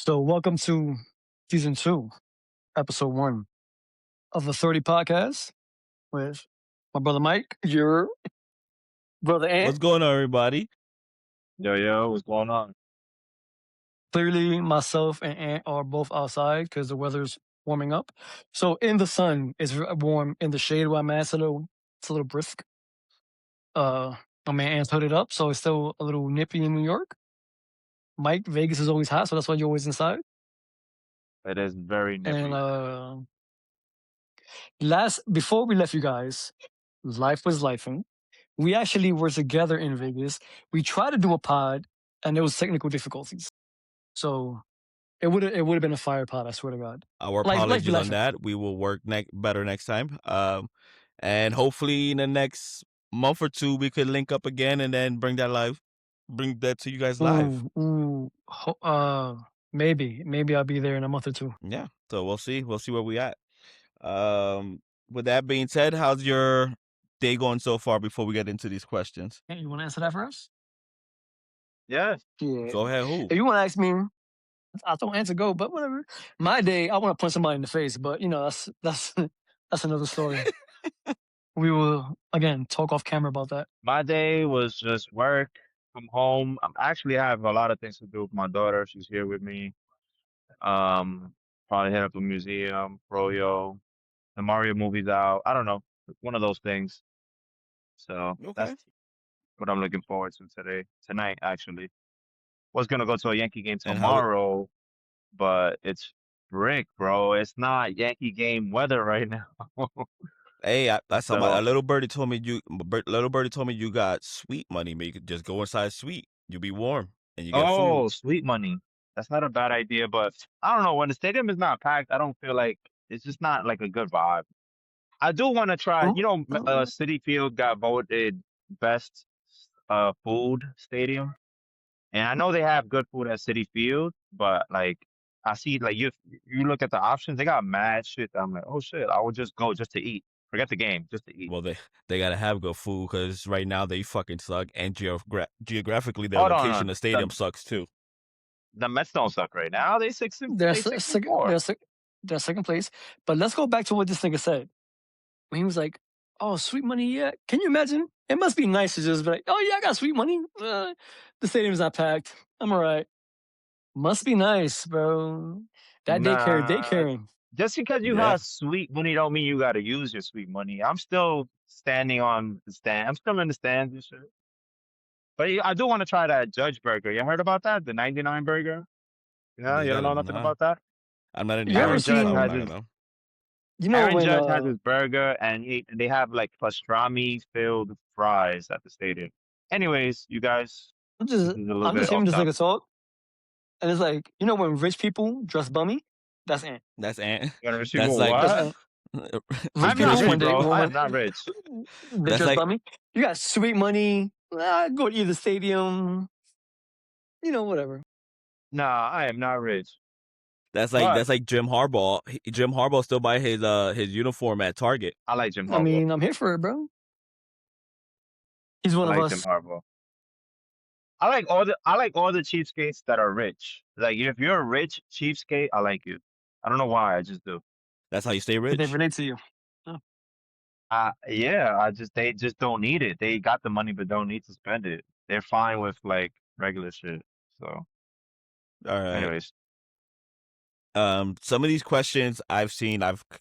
So, welcome to season 2, episode 1 of the Thirty Podcast with my brother Mike, your brother Ant. What's going on, everybody? Yo, what's going on? Clearly, myself and Ant are both outside because the weather's warming up. So, in the sun, it's warm. In the shade where I'm at, it's a little brisk. My man Ant's hooded up, so it's still a little nippy in New York. Mike, Vegas is always hot, so that's why you're always inside. It is very nippy. And before we left you guys, life was lifing. We actually were together in Vegas. We tried to do a pod, and there was technical difficulties. So it would have been a fire pod. I swear to God. Our Life apologies be on lifing. that. We will work better next time. And hopefully in the next month or two, we could link up again and then bring that to you guys live. Maybe I'll be there in a month or two. Yeah. So we'll see where we at. With that being said, how's your day going so far before we get into these questions? Hey, you want to answer that for us? Yeah. Go ahead. Who? If you want to ask me, I don't answer go, but whatever. My day, I want to punch somebody in the face, but that's another story. We will again talk off camera about that. My day was just work, come home. I actually have a lot of things to do with my daughter. She's here with me. Probably head up to the museum, Froyo. The Mario movie's out. I don't know. One of those things. So that's what I'm looking forward to tonight, actually. Was gonna go to a Yankee game tomorrow, but it's brick, bro. It's not Yankee game weather right now. Hey, that's somebody. A little birdie told me you got sweet money. Maybe you could just go inside sweet. You'll be warm and you get food. Sweet money. That's not a bad idea, but I don't know. When the stadium is not packed, I don't feel like it's just not like a good vibe. I do want to try. Citi Field got voted best food stadium, and I know they have good food at Citi Field, but like I see, like you look at the options, they got mad shit. I'm like, oh shit, I would just go just to eat. Forget the game, just to eat. Well, they gotta have good food because right now they fucking suck, and geographically their location, the stadium sucks too. The Mets don't suck right now. They're second place. But let's go back to what this nigga said when he was like, "Oh, sweet money, yeah." Can you imagine? It must be nice to just be like, "Oh yeah, I got sweet money. The stadium's not packed. I'm all right." Must be nice, bro. That they caring. Just because you have sweet money don't mean you got to use your sweet money. I'm still standing on the stand. I'm still in the stands and shit. But I do want to try that Judge burger. You heard about that? The 99 burger? Yeah, you don't know nothing about that? I'm not in Aaron Judge has his burger, and they have like pastrami-filled fries at the stadium. Anyways, you guys, I'm just hearing this nigga talk, and it's like, when rich people dress bummy, that's Ant. That's Ant. That's like what? I'm not rich, bro. I'm not rich. They dress bummy. You got sweet money. Go to either stadium. Whatever. Nah, I am not rich. That's like Jim Harbaugh. Jim Harbaugh still buy his uniform at Target. I like Jim Harbaugh. I mean, I'm here for it, bro. He's one of us. Jim Harbaugh. I like all the cheapskates that are rich. Like if you're a rich cheapskate, I like you. I don't know why, I just do. That's how you stay rich. They relate to you. Yeah. They just don't need it. They got the money but don't need to spend it. They're fine with like regular shit. So, all right. Anyways, some of these questions I've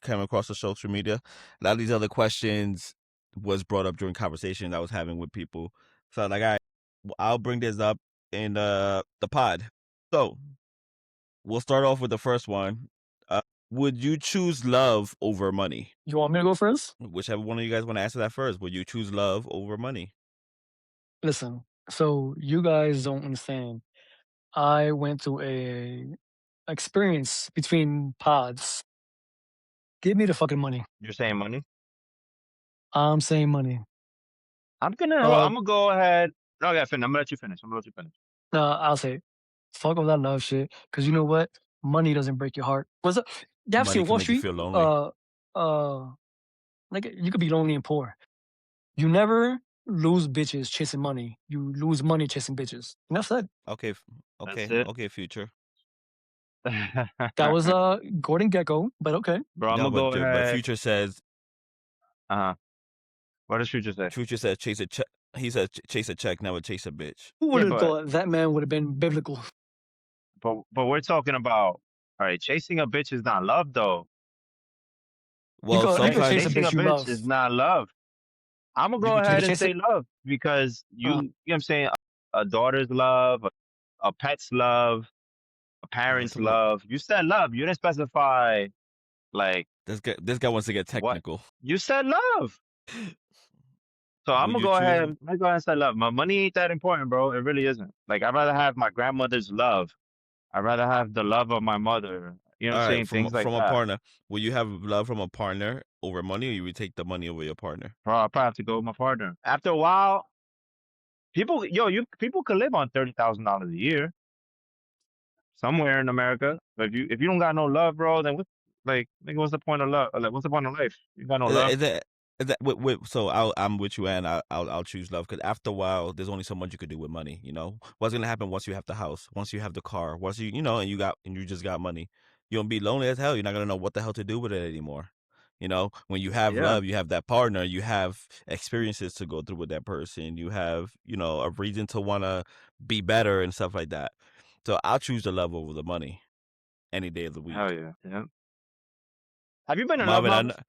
come across on social media. A lot of these other questions was brought up during conversation I was having with people. So like, all right, I'll bring this up in the pod. So we'll start off with the first one. Would you choose love over money? You want me to go first? Whichever one of you guys want to answer that first. Would you choose love over money? Listen, so you guys don't understand. I went through a experience between pods. Give me the fucking money. You're saying money? I'm saying money. I'm gonna go ahead. No, I'm gonna let you finish. No, I'll say, fuck all that love shit. Because you know what? Money doesn't break your heart. What's up? You ever seen Wall Street? Feel lonely. Like you could be lonely and poor. You never lose bitches chasing money. You lose money chasing bitches. Enough said. Okay, Future. That was Gordon Gecko, but okay. Bro, I'm No, gonna go but ahead. Future says What does Future say? chase a check. He says chase a check, never chase a bitch. Who would Yeah, have thought that man would have been biblical? but we're talking about, all right, chasing a bitch is not love though. Well, You could chase a sometimes Chasing a bitch you bitch love. is not love. I'm gonna you go could You ahead could chase. and chase say it. love because you know what I'm saying, a daughter's love, a pet's love, a parent's love. You said love. You didn't specify like This guy wants to get what. technical. You said love. So I'm Would gonna you go choose? ahead. I'm gonna go ahead and say love. My money ain't that important, bro. It really isn't. Like I'd rather have my grandmother's love. I'd rather have the love of my mother. You know what All I'm right, saying? Things like from a that. partner, will you have love from a partner over money, or you would take the money over your partner? Bro, I'll probably have to go with my partner. After a while, people could live on $30,000 a year somewhere in America. But if you don't got no love, bro, then what? Like, nigga, what's the point of love? Like, what's the point of life? You got no love. So I'm with you, and I'll choose love, because after a while, there's only so much you could do with money. You know what's gonna happen once you have the house, once you have the car, once and you just got money. You're gonna be lonely as hell. You're not gonna know what the hell to do with it anymore. When you have Yeah, love, you have that partner, you have experiences to go through with that person, you have a reason to want to be better and stuff like that. So I'll choose the love over the money any day of the hell week. yeah, yeah. Have you been in love, Marvin, Malvin?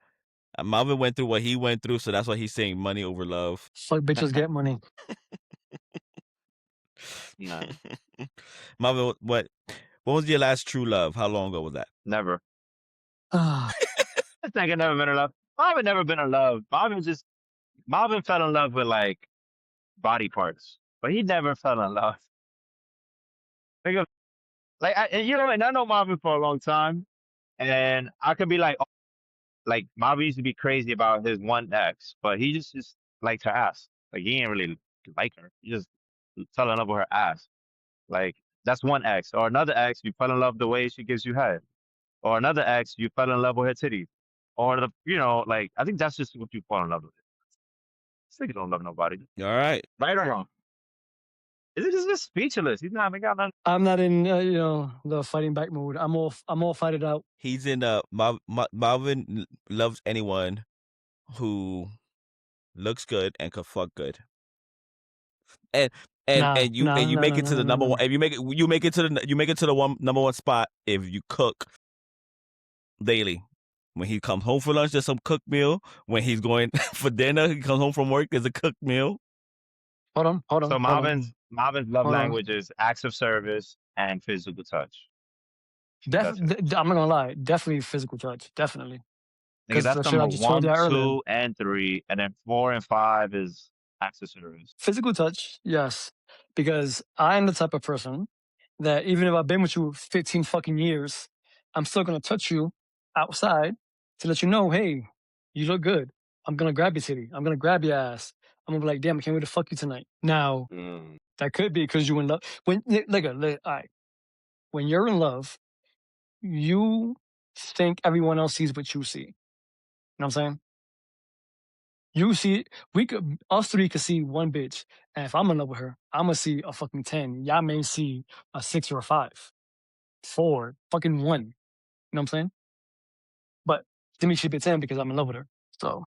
Malvin went through what he went through, so that's why he's saying money over love. Fuck bitches get money. Nah, Marvin, what was your last true love? How long ago was that? never. Ah, This nigga never been in love. Marvin never been in love. Marvin fell in love with like body parts, but he never fell in love. Nigga, like and I know Marvin for a long time, and I could be like Marvin used to be crazy about his one ex, but he just liked her ass. Like he ain't really like her. He just fell in love with her ass. Like that's one ex. Or another ex, you fell in love the way she gives you head. Or another ex, you fell in love with her titties. Or like I think that's just what you fall in love with. This nigga don't love nobody. All right. Right or wrong? Is it just speechless? He's not got nothing. I'm not in the fighting back mood. I'm all fight it out. He's in Malvin loves anyone who looks good and could fuck good. And you make it to the number one. If you make it to the number one spot if you cook daily. When he comes home for lunch, there's some cooked meal. When he's going for dinner, he comes home from work, there's a cooked meal. Hold on. So Marvin's love Hold on. language is acts of service and physical touch. I'm not gonna lie. Definitely physical touch. Definitely. Nigga, that's the shit I number just told you 1, earlier. 2, and 3, and then 4 and 5 is acts of service. Physical touch, yes. Because I'm the type of person that even if I've been with you 15 fucking years, I'm still gonna touch you outside to let you know, hey, you look good. I'm gonna grab your titty. I'm gonna grab your ass. I'm gonna be like, damn, I can't wait to fuck you tonight. Now, that could be because you in love. All right. When you're in love, you think everyone else sees what you see. You know what I'm saying? You see, us three could see one bitch, and if I'm in love with her, I'm gonna see a fucking 10. Y'all may see a 6 or a 5, 4, fucking 1. You know what I'm saying? But to me, she'd be 10 because I'm in love with her. So,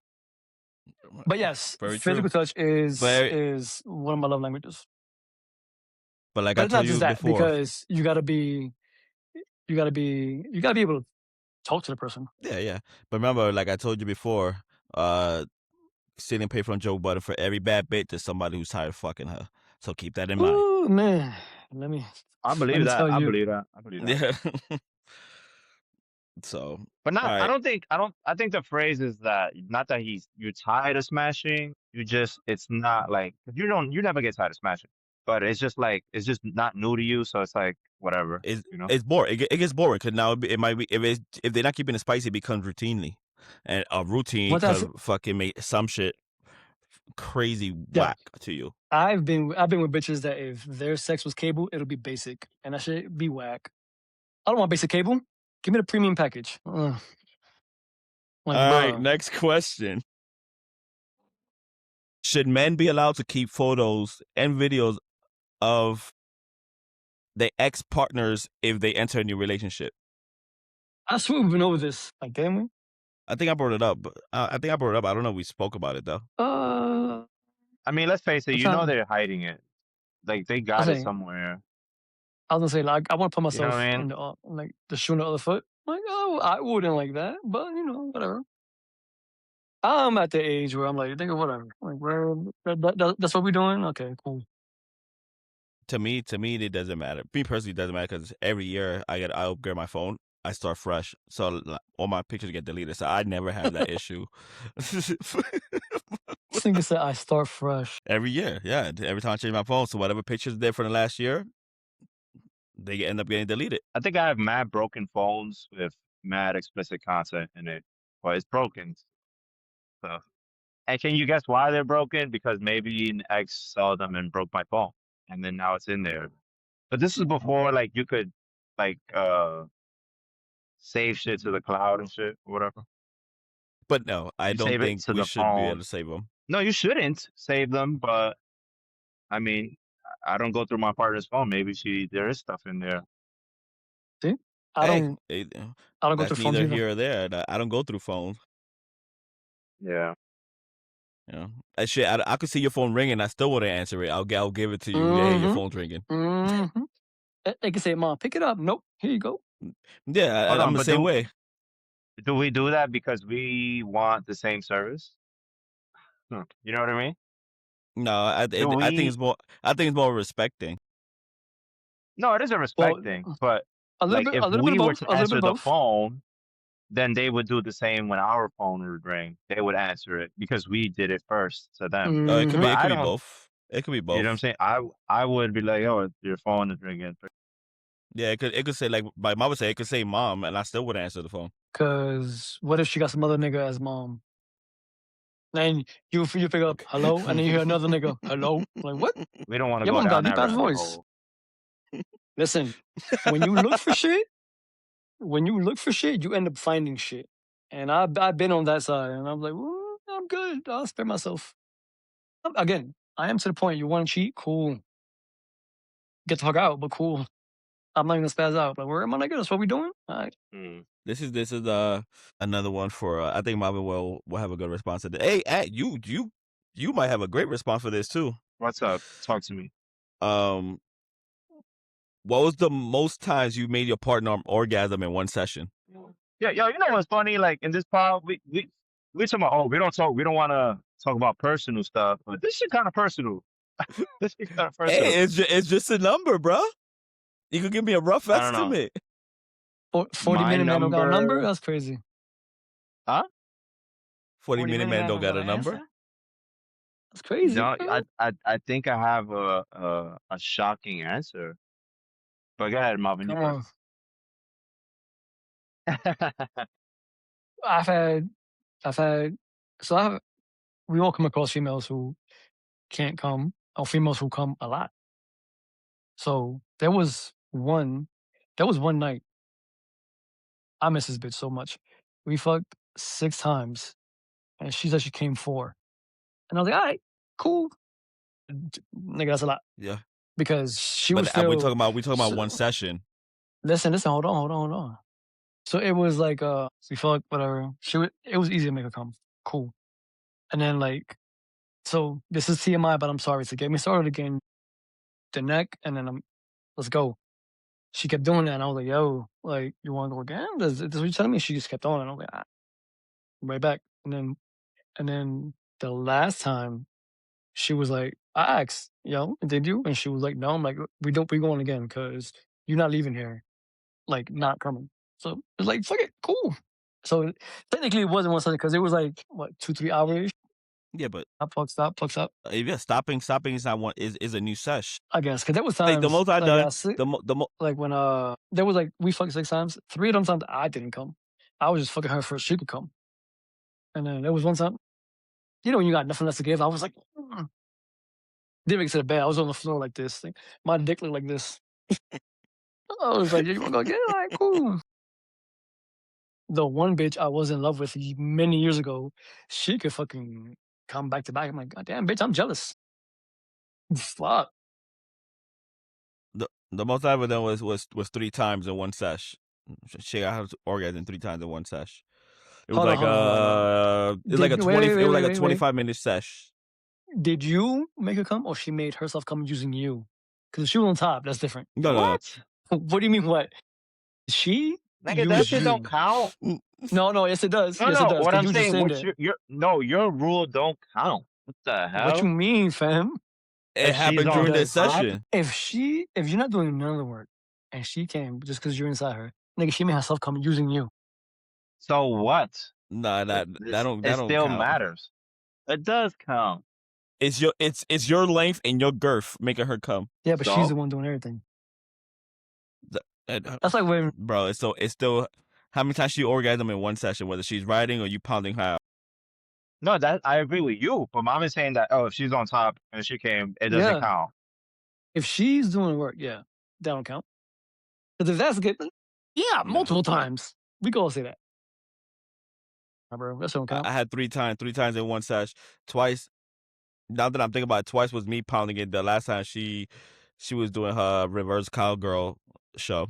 but yes, Very physical true. touch is one of my love languages. But like But I it's not told just you that before, because you gotta be able to talk to the person. yeah. But remember, like I told you before, stealing pay from Joe Budden, for every bad bitch, there's somebody who's tired of fucking her. So keep that in mind. Ooh man, let me believe that. tell I you. believe that. Yeah. So, But not. right. I think the phrase is that not that you're tired of smashing. It's not like you never get tired of smashing. But it's just not new to you. So it's like whatever. It's boring. It gets boring because now it might be if they're not keeping it spicy, it becomes routinely, and a routine could fucking make some shit crazy whack to you. I've been with bitches that if their sex was cable, it'll be basic, and that shit be whack. I don't want basic cable. Give me the premium package. All right, next question. Should men be allowed to keep photos and videos of they ex partners if they enter a new relationship. I swear we've been over this. Like, didn't we? I think I brought it up. But I think I brought it up. I don't know if we spoke about it though. I mean, let's face it. I'm You know trying. they're hiding it. Like they I got it say somewhere. I was gonna say like I want to put You know what myself I in mean? like the shoe on the other foot. Like, oh, I wouldn't like that, but whatever. I'm at the age where I'm like, think of whatever. Like, where that's what we're doing. Okay, cool. To me, it doesn't matter. Me personally, it doesn't matter because every year I upgrade my phone. I start fresh, so all my pictures get deleted. So I never have that issue. This nigga said I start fresh. Every year, yeah. Every time I change my phone, so whatever pictures there for the last year, they end up getting deleted. I think I have mad broken phones with mad explicit content in it, but it's broken. So, and can you guess why they're broken? Because maybe an ex saw them and broke my phone, and then now it's in there. But this is before like you could like save shit to the cloud and shit or whatever. But no, I You don't save it think to we the should be able phone. to save them. No, you shouldn't save them, but I mean, I don't go through my partner's phone. Maybe there is stuff in there. See, I Hey, don't go that's through phones neither either. here or there. I don't go through phones. Yeah. You know, that shit. I could see your phone ringing. I still wouldn't answer it. I'll give it to you. Hey, your phone's ringing. They can say, "Mom, pick it up." Nope, here you go. Yeah, Hold on, I'm the but same way. do we do that because we want the same service? You know what I mean? No, Do I think we? it's more. I think it's more respecting. No, it is a respect Well, thing. But a like, a if little bit of we were both. to A little bit answer of the both. phone, then they would do the same when our phone would ring. They would answer it because we did it first to them. Oh, it could Mm-hmm. be. But It could I be don't. both. It could be You know what I'm both. saying? I would be like, oh, your phone is ringing. Yeah, it could say like my mom would say it could say mom, and I still wouldn't answer the phone. Cause what if she got some other nigga as mom? And you pick up hello, and then you hear another nigga hello. Like what? We don't want to Your go mom got a down deep that ass rabbit voice. hole. Listen, when you look for shit, you end up finding shit. And I've been on that side, and I'm like, well, I'm good. I'll spare myself. Again, I am to the point. You want to cheat? Cool. Get the fuck out, but cool. I'm not gonna spaz out. Like, where am I, nigga? That's what we doing? All right. This is another one for I think Malvin will have a good response to this. Hey, you might have a great response for this too. What's up? Talk to me. What was the most times you made your partner orgasm in one session? Yeah, yo, you know what's funny? Like in this pod, we talking about, oh, we don't want to talk about personal stuff, but this shit kind of personal. This shit kind of personal. Hey, it's just a number, bro. You could give me a rough I don't know. estimate. 40-minute man don't got a number? That's crazy. Huh? 40-minute man don't got a number? That's crazy. No, I think I have a shocking answer. But go ahead, Malvin. Come You on. first. I've had we all come across females who can't come, or females who come a lot. So there was one night. I miss this bitch so much. We fucked 6 times, and she said she came 4. And I was like, all right, cool. Nigga, that's a lot. Yeah. Because she But was still. we talking about one session. Listen, hold on. So it was like, we fucked, whatever. It was easy to make her come. Cool. And then like, so this is TMI, but I'm sorry. So get me started again, the neck, and then let's go. She kept doing that, and I was like, yo, like, you want to go again? This what you're telling me? She just kept on, and I was like, right back. And then the last time, she was like, I asked, yo, did you? And she was like, no. I'm like, we going again because you're not leaving here, like, not coming. So it's like, fuck it, cool. So technically it wasn't 1 second because it was like, what, 2-3 hours? Yeah, but Stop. yeah, stopping is not one is a new sesh. I guess because there was Like times the most I done, like when there was like we fucked 6 times. 3 of them times I didn't come. I was just fucking her first. She could come, and then there was one time, when you got nothing else to give. I was like, didn't make it to the bed. I was on the floor like this. Like, my dick looked like this. I was like, you want to go again? All right, cool. The one bitch I was in love with many years ago, she could fucking come back to back. I'm like, God damn, bitch, I'm jealous. Fuck. The most I've ever done was 3 times in one sesh. She got her orgasm 3 times in one sesh. It was Hold on, like hold on, hold on, hold on. it was like a Wait, 20. wait, It wait, was wait, like a wait, wait. 25-minute sesh. Did you make her come, or she made herself come using you? Because if she was on top, that's different. No. What? What do you mean? What? She Nigga, that used shit don't you. count. No, yes, it does. No, Yes, it no. does. What Because I'm you was just saying, saying what's that. your rule don't count. What the What you hell? mean, fam? It If she's happened It on during this does. top, session. If you're not doing none of the work, and she came just because you're inside her, nigga, she made herself come using you. so what? Nah, that It don't still count. matters. It does count. It's your length and your girth making her come. Yeah, but she's the So one doing everything. And, That's like when bro, it's still how many times she orgasm in one session, whether she's riding or you pounding her out. no, that I agree with you. But mom is saying that if she's on top and she came, it doesn't yeah, count. if she's doing work, yeah, that don't count. Because if that's good, yeah, No. multiple times. We can all say that. Bro, that don't count. I had 3 times in one sesh. Twice. Now that I'm thinking about it, twice was me pounding it. The last time she was doing her reverse cowgirl show.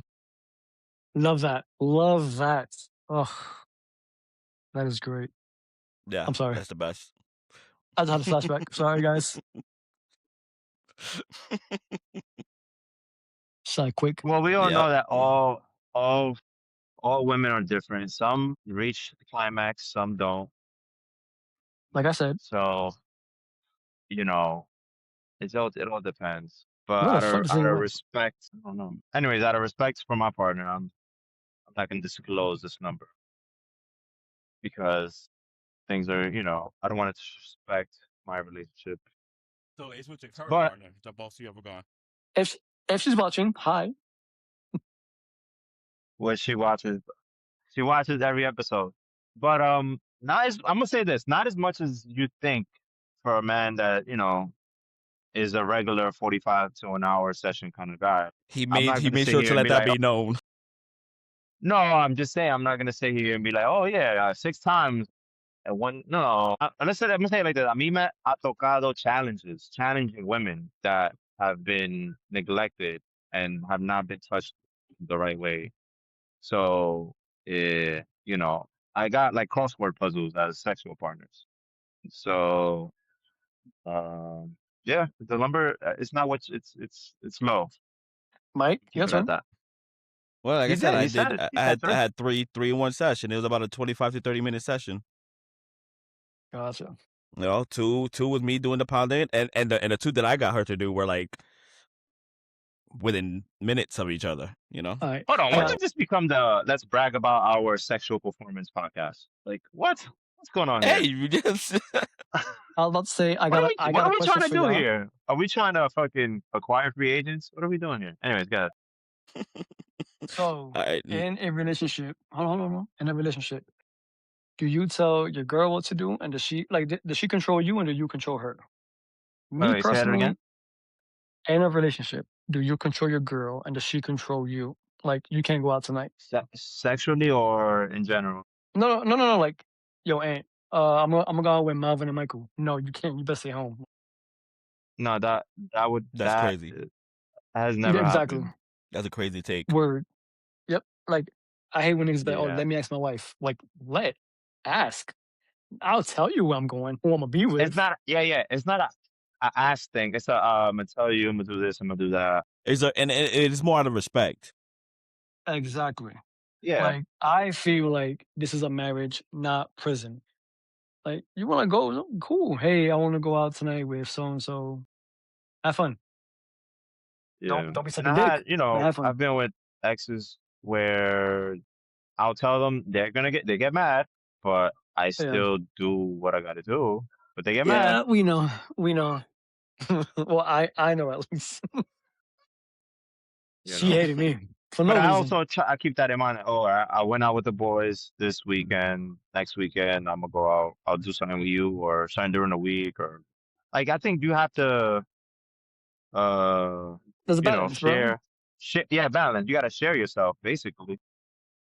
Love that. Love that. Oh, that is great. Yeah, I'm sorry. that's the best. I just had a flashback. Sorry, guys. Side quick. Well, we all Yeah. know that all women are different. Some reach the climax, some don't. Like I said, So it all depends. But what the fuck does out of anyone? respect, I don't know. Anyways, out of respect for my partner, I'm not gonna disclose this number because things are, I don't want to disrespect my relationship. So it's with your current But partner, the both you ever gone. If she's watching, hi. what she watches every episode. But not as I'm gonna say this, not as much as you think for a man that is a regular 45 to an hour session kind of guy. He I'm made not gonna sit sure here to and let be that like, be known. no, I'm just saying I'm not gonna sit here and be like, oh yeah, 6 times at one. No, I'm gonna say it like this. A mí me ha tocado challenging women that have been neglected and have not been touched the right way. So, I got like crossword puzzles as sexual partners. So, yeah, the number it's not what it's low. Mike, Keep your it at turn. that. Well, like I He said, did. I He said did. it. He I said had three. I had three in one session. It was about a 25 to 30-minute session. Gotcha. Two was me doing the pounding, and the two that I got her to do were like within minutes of each other. All right. Hold on. I When got did this become the let's brag about our sexual performance podcast? Like what? What's going on here? Hey, you just I was about to say I What got are a we? I What got are a we question trying to for do y'all. here? Are we trying to fucking acquire free agents? What are we doing here? Anyways, guys. So I, in a relationship, hold on. In a relationship, do you tell your girl what to do, and does she control you, and do you control her? Me Wait, say that personally, again. in a relationship, do you control your girl, and does she control you? Like you can't go out tonight. Sexually or in general? No. Like, yo, aunt, I'm gonna go out with Malvin and Michael. No, you can't. You better stay home. No, that's crazy. has Yeah, never exactly. happened. That's a crazy take. Word. Yep. Like, I hate when niggas like, oh, Yeah. let me ask my wife. Like, ask. I'll tell you where I'm going, who I'm gonna be with. It's not. Yeah. It's not a ass thing. It's I'm gonna tell you. I'm gonna do this. I'm gonna do that. And it's more out of respect. Exactly. Yeah. Like, I feel like this is a marriage, not prison. Like, you want to go? Cool. Hey, I want to go out tonight with so and so. Have fun. Yeah. Don't be such And a I dick. had, But have fun. I've been with exes where I'll tell them they get mad, but I Yeah. still do what I gotta do. But they get mad. Yeah, we know. Well, I know at least. You She know. hated me for But no I reason. also I keep that in mind. Oh, I went out with the boys this weekend. Next weekend, I'm gonna go out. I'll do something with you or something during the week or like I think you have to There's a balance, bro. share. Yeah, balance. You gotta share yourself basically.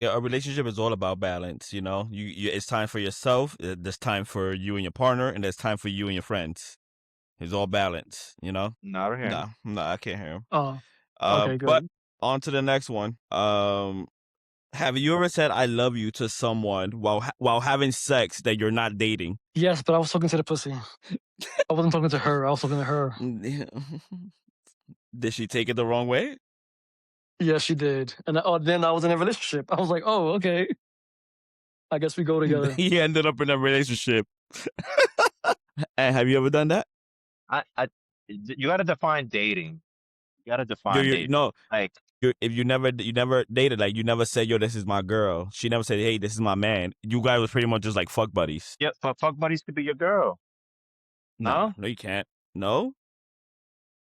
Yeah, a relationship is all about balance. You it's time for yourself. There's time for you and your partner, and there's time for you and your friends. It's all balance. Not here. No, I can't hear him. Oh, Okay, But good. on to the next one. Have you ever said "I love you" to someone while having sex that you're not dating? Yes, but I was talking to the pussy. I wasn't talking to her. I was talking to her. Did she take it the wrong way? Yeah, she did. And then I was in a relationship. I was like, oh, okay. I guess we go together. He ended up in a relationship. And have you ever done that? You got to define dating. You got to define dating. No, Like, if you never dated, like you never said, "Yo, this is my girl." She never said, "Hey, this is my man." You guys was pretty much just like fuck buddies. yeah, but fuck buddies could be your girl. Nah, No? no, you can't. No,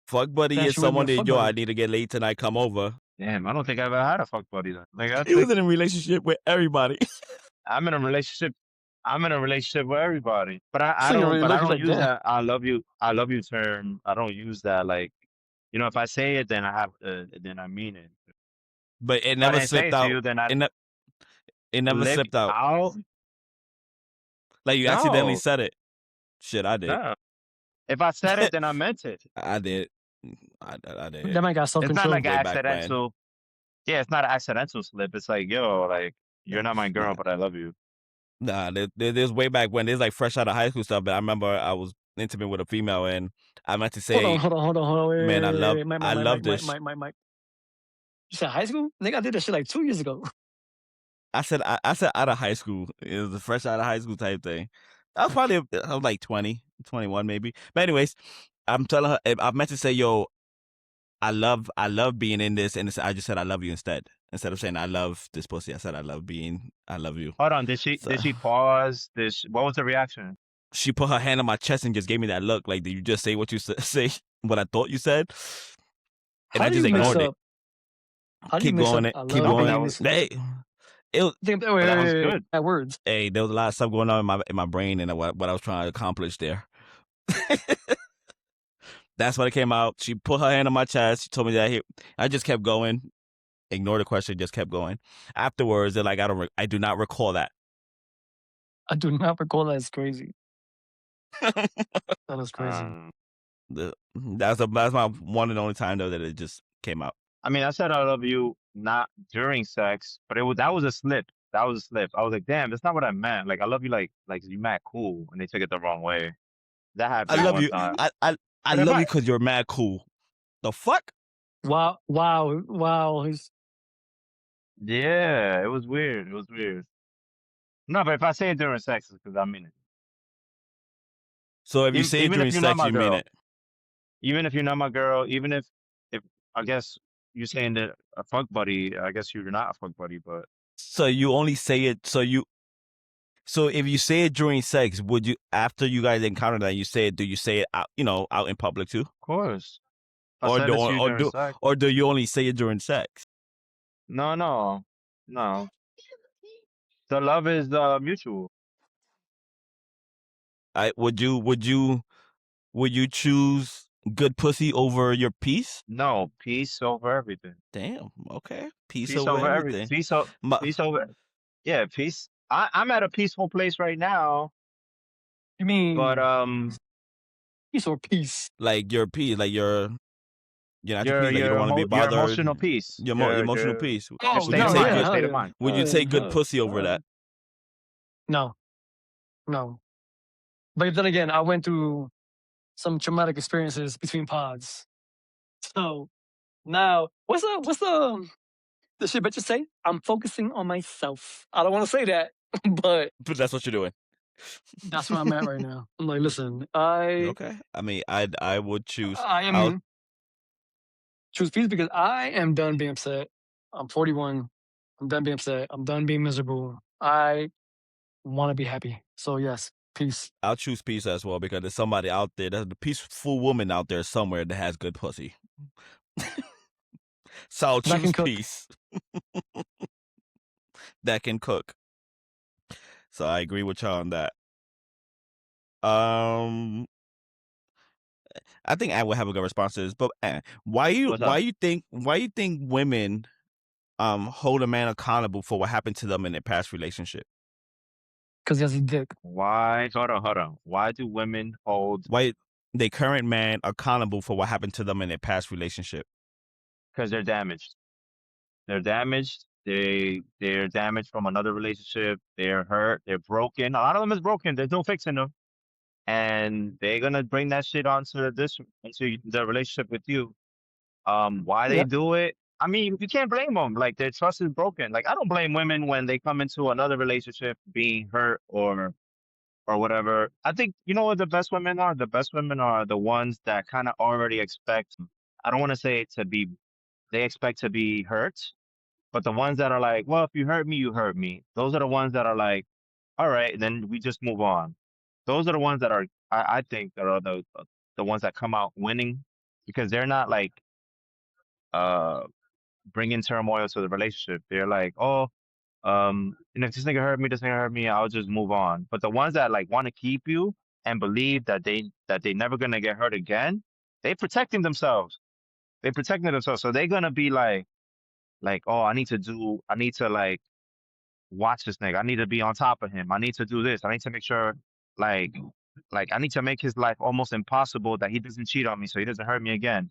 fuck buddy Then is she wouldn't be someone a that fuck yo, I buddy. need to get laid tonight. Come over. Damn, I don't think I've ever had a fuck buddy then. Like, He was in a relationship with everybody. I'm in a relationship. I'm in a relationship with everybody, but I So you're don't. really But I lucky don't like use that. that. I love you term. I don't use that. Like, if I say it, then I have. Then I mean it. But it If I never didn't say slipped it to out. you, then I It never slip slipped out. out. Like you accidentally No, said it. Shit, I did. no. If I said it, then I meant it. I did. I did. That man got It's not self-control. like Way back when. accidental. Yeah, it's not an accidental slip. It's like, yo, like you're not my girl, Nah, but I love you. nah. There's way back when. There's like fresh out of high school stuff. But I remember I was intimate with a female, and I meant to Hold on, say, hold on, hold on, hold on. Wait, "Man, wait, wait, wait. I love this." Mike. You said high school? Nigga, I did that shit like 2 years ago. I said out of high school. It was a fresh out of high school type thing. I was like 20, 21 maybe. But anyways, I'm telling her I meant to say, yo, I love being in this, and I just said I love you instead of saying I love this pussy. I said I love you. Hold on, did she pause? What was the reaction? She put her hand on my chest and just gave me that look, like, did you just say what you say? What I thought you said? And How I do just you mix ignored it. up? How do you Keep mix going up? it. I Keep love going. that being was Hey, it. wait, that was good. at words. Hey, there was a lot of stuff going on in my brain and what I was trying to accomplish there. That's what it came out. She put her hand on my chest. She told me that. I just kept going. Ignored the question. Just kept going. Afterwards, they're like, I do not recall that. I do not recall that. It's crazy. That was crazy. That's my one and only time though that it just came out. I mean, I said I love you not during sex, but that was a slip. That was a slip. I was like, damn, that's not what I meant. Like, I love you, like you mad cool, and they took it the wrong way. That happened I love one you. time. I But if love you because you're mad cool. The fuck? Wow. Yeah, it was weird. It was weird. No, but if I say it during sex, it's because I mean it. So if you say it Even during if you're not sex, my you mean girl, it. even if you're not my girl, even if I guess you're saying that a fuck buddy, I guess you're not a fuck buddy, but So you only say it. So if you say it during sex, would you after you guys encounter that you say it? Do you say it out? Out in public too, of course, if I or said do it to you during sex. or do you only say it during sex? No. The love is mutual. Would you choose good pussy over your peace? No, peace over everything. Damn. Okay. Peace Peace over over everything. peace over. Yeah, peace. I'm at a peaceful place right now, You mean but peace or peace? Like your peace, like you're not your your peace. Like you don't want to be your bothered. emotional peace, Your emotional peace. your Oh state you of no, take mind, yeah, your good? hell state of yeah. mind. Would you take good pussy over that? No. But then again, I went through some traumatic experiences between pods. So now, what's the shit bitches say? I'm focusing on myself. I don't want to say that, but But that's what you're doing. that's where I'm at right now. I'm like, listen, Okay. I mean, I would choose. I am choose peace because I am done being upset. I'm 41. I'm done being upset. I'm done being miserable. I want to be happy. So yes, peace. I'll choose peace as well because there's somebody out there. There's a peaceful woman out there somewhere that has good pussy. So I'll That can choose cook. peace. That can cook. So I agree with y'all on that. I think I would have a good response to this, but why you think women hold a man accountable for what happened to them in their past relationship? Because he has a dick. Why? Hold on. Why do women hold Why their current man accountable for what happened to them in their past relationship? because they're damaged. They're damaged. They're damaged from another relationship. They're hurt. They're broken. A lot of them is broken. There's no fixing them, and they're gonna bring that shit onto into the relationship with you. Why they Yeah. do it? I mean, you can't blame them. Like their trust is broken. Like I don't blame women when they come into another relationship being hurt or whatever. I think you know what the best women are? The best women are the ones that kind of already expect, I don't want to say to be, they expect to be hurt, but the ones that are like, well, if you hurt me, you hurt me. Those are the ones that are like, all right, then we just move on. Those are the ones that are, I think, that are the ones that come out winning because they're not like uh bringing turmoil to the relationship. They're like, oh, if this nigga hurt me, this nigga hurt me, I'll just move on. But the ones that like want to keep you and believe that they never gonna get hurt again, they protecting themselves. They protecting themselves. So they're gonna be like, oh, I need to like watch this nigga. I need to be on top of him. I need to do this. I need to make sure like I need to make his life almost impossible that he doesn't cheat on me so he doesn't hurt me again.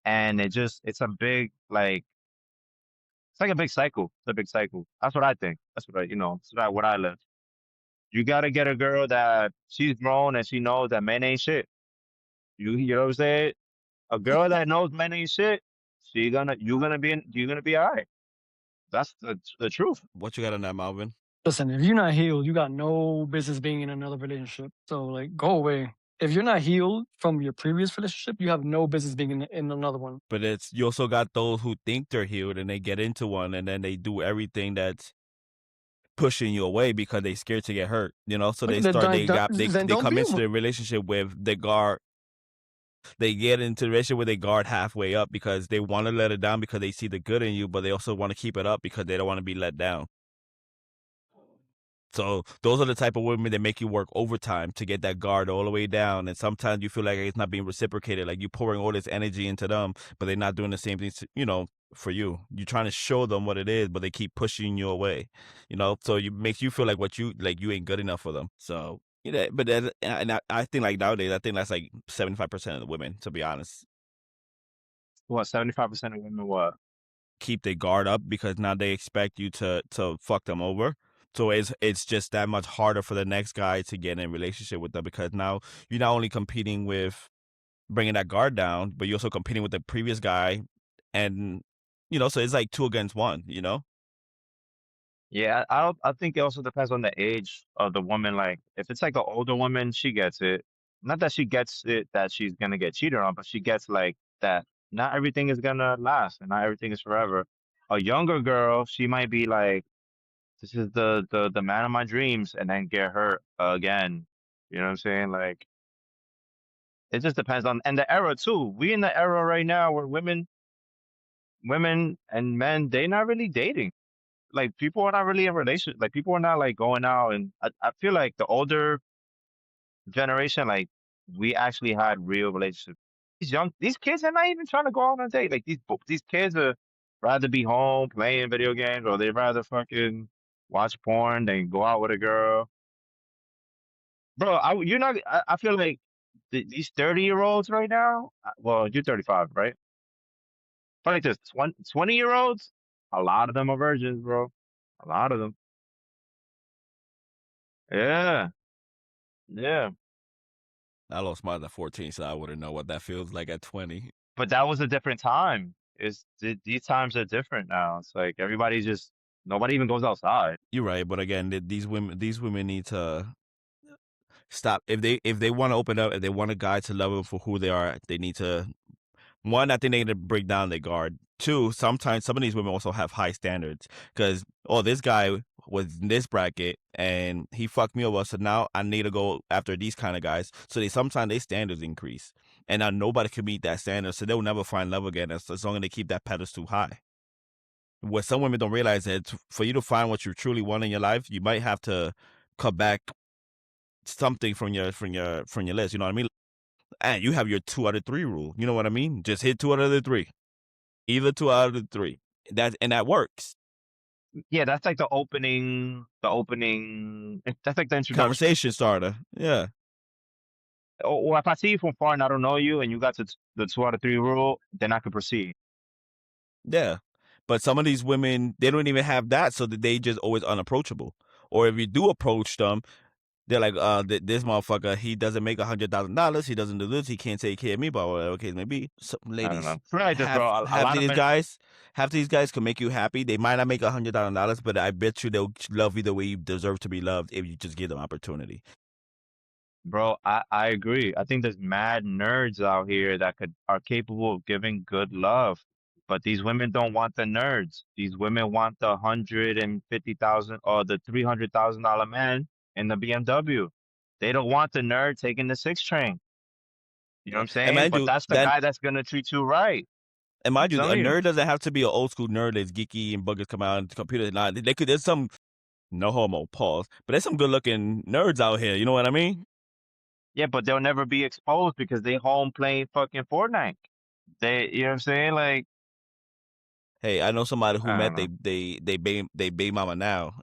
And it's a big like it's like a big cycle. It's a big cycle. That's what I think. That's what what I live. You gotta get a girl that she's grown and she knows that men ain't shit. You know what I'm saying? A girl that knows men ain't shit, you're gonna be all right. That's the truth. What you got on that, Malvin? Listen, if you're not healed, you got no business being in another relationship. So like, go away. If you're not healed from your previous relationship, you have no business being in another one. But it's you also got those who think they're healed and they get into one and then they do everything that's pushing you away because they scared to get hurt. So they Okay, then, start then they don't come be. into the relationship with the guard. They get into the relationship with a guard halfway up because they want to let it down because they see the good in you, but they also want to keep it up because they don't want to be let down. So those are the type of women that make you work overtime to get that guard all the way down. And sometimes you feel like it's not being reciprocated, like you're pouring all this energy into them, but they're not doing the same things, for you. You're trying to show them what it is, but they keep pushing you away, So it makes you feel like you ain't good enough for them. So, but I think like nowadays, I think that's like 75% of the women, to be honest. What, 75% of women what? Keep their guard up because now they expect you to fuck them over. So it's just that much harder for the next guy to get in a relationship with them because now you're not only competing with bringing that guard down, but you're also competing with the previous guy, and so it's like 2 against 1. Yeah, I think it also depends on the age of the woman. Like, if it's like an older woman, she gets it. Not that she gets it that she's gonna get cheated on, but she gets like that. Not everything is gonna last, and not everything is forever. A younger girl, she might be like, "This is the man of my dreams," and then get hurt again. You know what I'm saying? Like, it just depends on and the era too. We in the era right now where women and men, they not really dating. Like people are not really in relationship. Like people are not like going out, and I feel like the older generation, like we actually had real relationships. These kids are not even trying to go out on a date. Like these kids are rather be home playing video games, or they rather fucking watch porn than go out with a girl. Bro, you're not. I feel like these 30-year-olds right now. Well, you're 35, right? But like this 20-year-olds, a lot of them are virgins, bro. A lot of them. Yeah, yeah. I lost mine at 14, so I wouldn't know what that feels like at 20. But that was a different time. These times are different now. It's like nobody even goes outside. You're right, but again, these women need to stop if they want to open up, if they want a guy to love them for who they are, they need to. One, I think they need to break down their guard. Two, sometimes some of these women also have high standards because, this guy was in this bracket and he fucked me over, so now I need to go after these kind of guys. So sometimes their standards increase, and now nobody can meet that standard, so they'll never find love again as long as they keep that pedestal high. What some women don't realize that for you to find what you truly want in your life, you might have to cut back something from your list. You know what I mean? And you have your 2 out of 3 rule. You know what I mean? Just hit 2 out of the 3. Either 2 out of the 3. That works. Yeah, that's like the opening. That's like the introduction. Conversation starter. Yeah. Or if I see you from far and I don't know you, and you got the 2 out of 3 rule, then I could proceed. Yeah. But some of these women, they don't even have that, so that they just always unapproachable. Or if you do approach them, they're like, this motherfucker, he doesn't make $100,000. He doesn't do this. He can't take care of me. But whatever case may be, some I don't ladies know. Right, just bro. A have lot of these men. guys. Half these guys can make you happy. They might not make $100,000, but I bet you they'll love you the way you deserve to be loved if you just give them opportunity. Bro, I agree. I think there's mad nerds out here that are capable of giving good love, but these women don't want the nerds. These women want the 150,000 or the $300,000 man in the BMW. They don't want the nerd taking the six train. You know what Yeah. I'm saying? But that's the guy that's gonna treat you right. And I'm mind you, a telling you. nerd doesn't have to be an old school nerd that's geeky and buggers come out and computer. Nah, they could. There's some no homo pause, but there's some good looking nerds out here. You know what I mean? Yeah, but they'll never be exposed because they home playing fucking Fortnite. You know what I'm saying? Like, Hey, I know somebody who I don't met know. they baby mama now,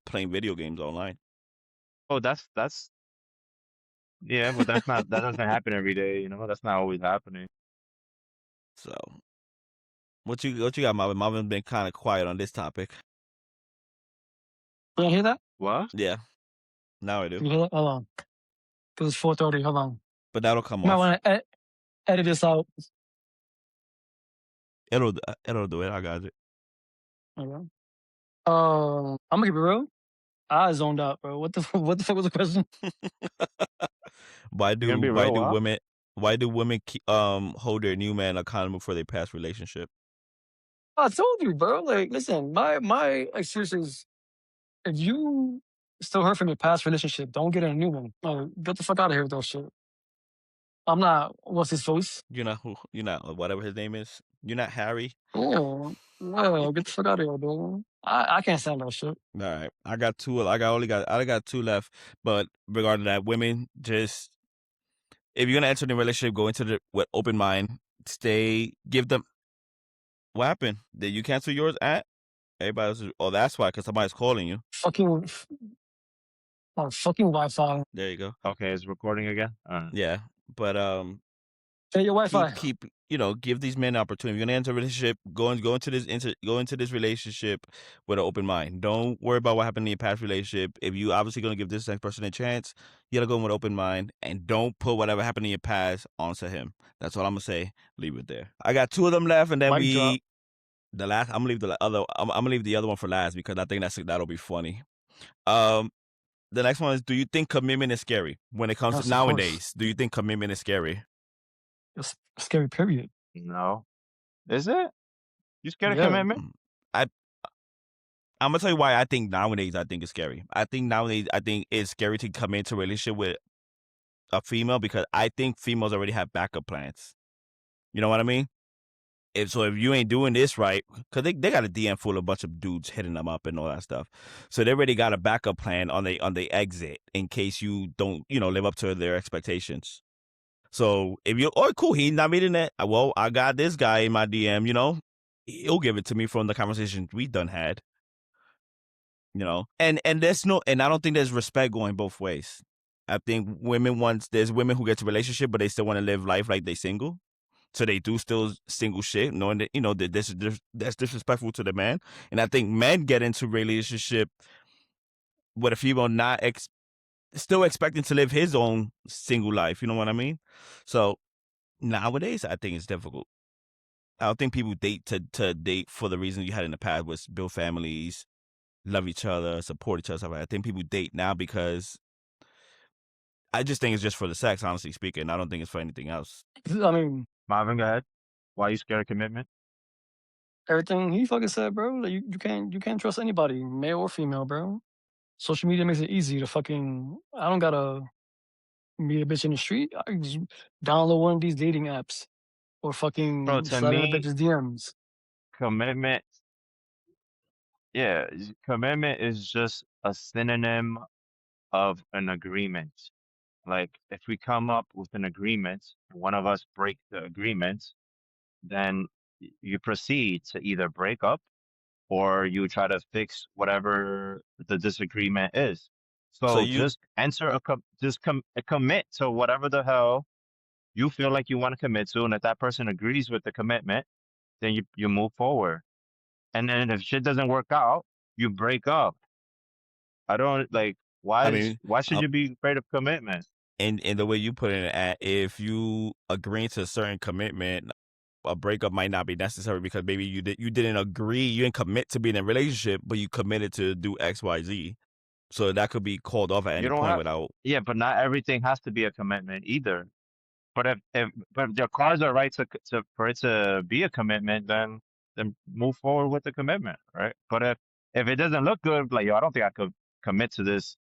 playing video games online. Oh, that's yeah, but that doesn't happen every day, you know. That's not always happening. So what you got, Malvin? Malvin's been kind of quiet on this topic. You hear that? What? Yeah, now I do, You hear that? Hold on. Because it's 4:30. Hold on. but that'll come You might off. want to edit this out. It'll do it. I got it. Okay. I'm gonna keep it real. I zoned out, bro. What the fuck was the question? Why You're gonna do be real what? why do women hold their new man accountable for their past relationship? I told you, bro. Like, listen, my excuse is if you still hurt from your past relationship, don't get in a new one. Like, get the fuck out of here with that shit. I'm not. What's his face? You're not who you're not whatever his name is. You're not Harry. Oh, well, get the fuck out of here, bro. I can't stand that shit. All right, I got two. I got two left. But regarding that, women just if you're gonna enter the relationship, go into the with open mind. Give them. What happened? Did you cancel yours at? Everybody else. Oh, that's why, because somebody's calling you. Fucking, fucking Wi-Fi. There you go. Okay, it's recording again. Yeah, but Hey, your Wi-Fi. keep give these men an opportunity. If you're gonna enter a relationship, go into this relationship with an open mind. Don't worry about what happened in your past relationship. If you obviously gonna give this next person a chance, you gotta go in with an open mind and don't put whatever happened in your past onto him. That's all I'm gonna say. Leave it there. I got two of them left, and then Mic drop. the last. I'm gonna leave the other one for last because I think that'll be funny. The next one is: do you think commitment is scary when it comes Yes, to of course. nowadays? Do you think commitment is scary? It's a scary period. No. Is it? You scared of Yeah. commitment? I'm gonna tell you why I think nowadays I think it's scary. I think nowadays I think it's scary to come into a relationship with a female because I think females already have backup plans. You know what I mean? If you ain't doing this right, because they got a DM full of a bunch of dudes hitting them up and all that stuff, so they already got a backup plan on the exit in case you don't live up to their expectations. So if you're, oh, cool, he's not meeting that. Well, I got this guy in my DM, he'll give it to me from the conversations we done had, and I don't think there's respect going both ways. I think there's women who get to a relationship, but they still want to live life like they single. So they do still single shit, knowing that, that's disrespectful to the man. And I think men get into relationship with a female still expecting to live his own single life. You know what I mean? So nowadays, I think it's difficult. I don't think people date to date for the reason you had in the past was build families, love each other, support each other. Stuff like that. I think people date now because I just think it's just for the sex, honestly speaking. I don't think it's for anything else. I mean, Marvin, go ahead. Why are you scared of commitment? everything he fucking said, bro. Like, you can't trust anybody, male or female, bro. Social media makes it easy to fucking. I don't gotta meet a bitch in the street. I can just download one of these dating apps or Bro, fucking to slide in a me, bitch's DMs. commitment, yeah, commitment is just a synonym of an agreement. Like, if we come up with an agreement, one of us break the agreement, then you proceed to either break up or you try to fix whatever the disagreement is. So So just enter commit to whatever the hell you feel like you want to commit to, and if that person agrees with the commitment, then you move forward. And then if shit doesn't work out, you break up. I don't like I mean, why should uh, you be afraid of commitment? in the way you put it, if you agree to a certain commitment, a breakup might not be necessary because maybe you didn't agree, you didn't commit to being in a relationship, but you committed to do X, Y, Z. So that could be called off at You any don't point have without. yeah, but not everything has to be a commitment either. But if the cards are right to for it to be a commitment, then move forward with the commitment, right? But if it doesn't look good, like yo, I don't think I could commit to this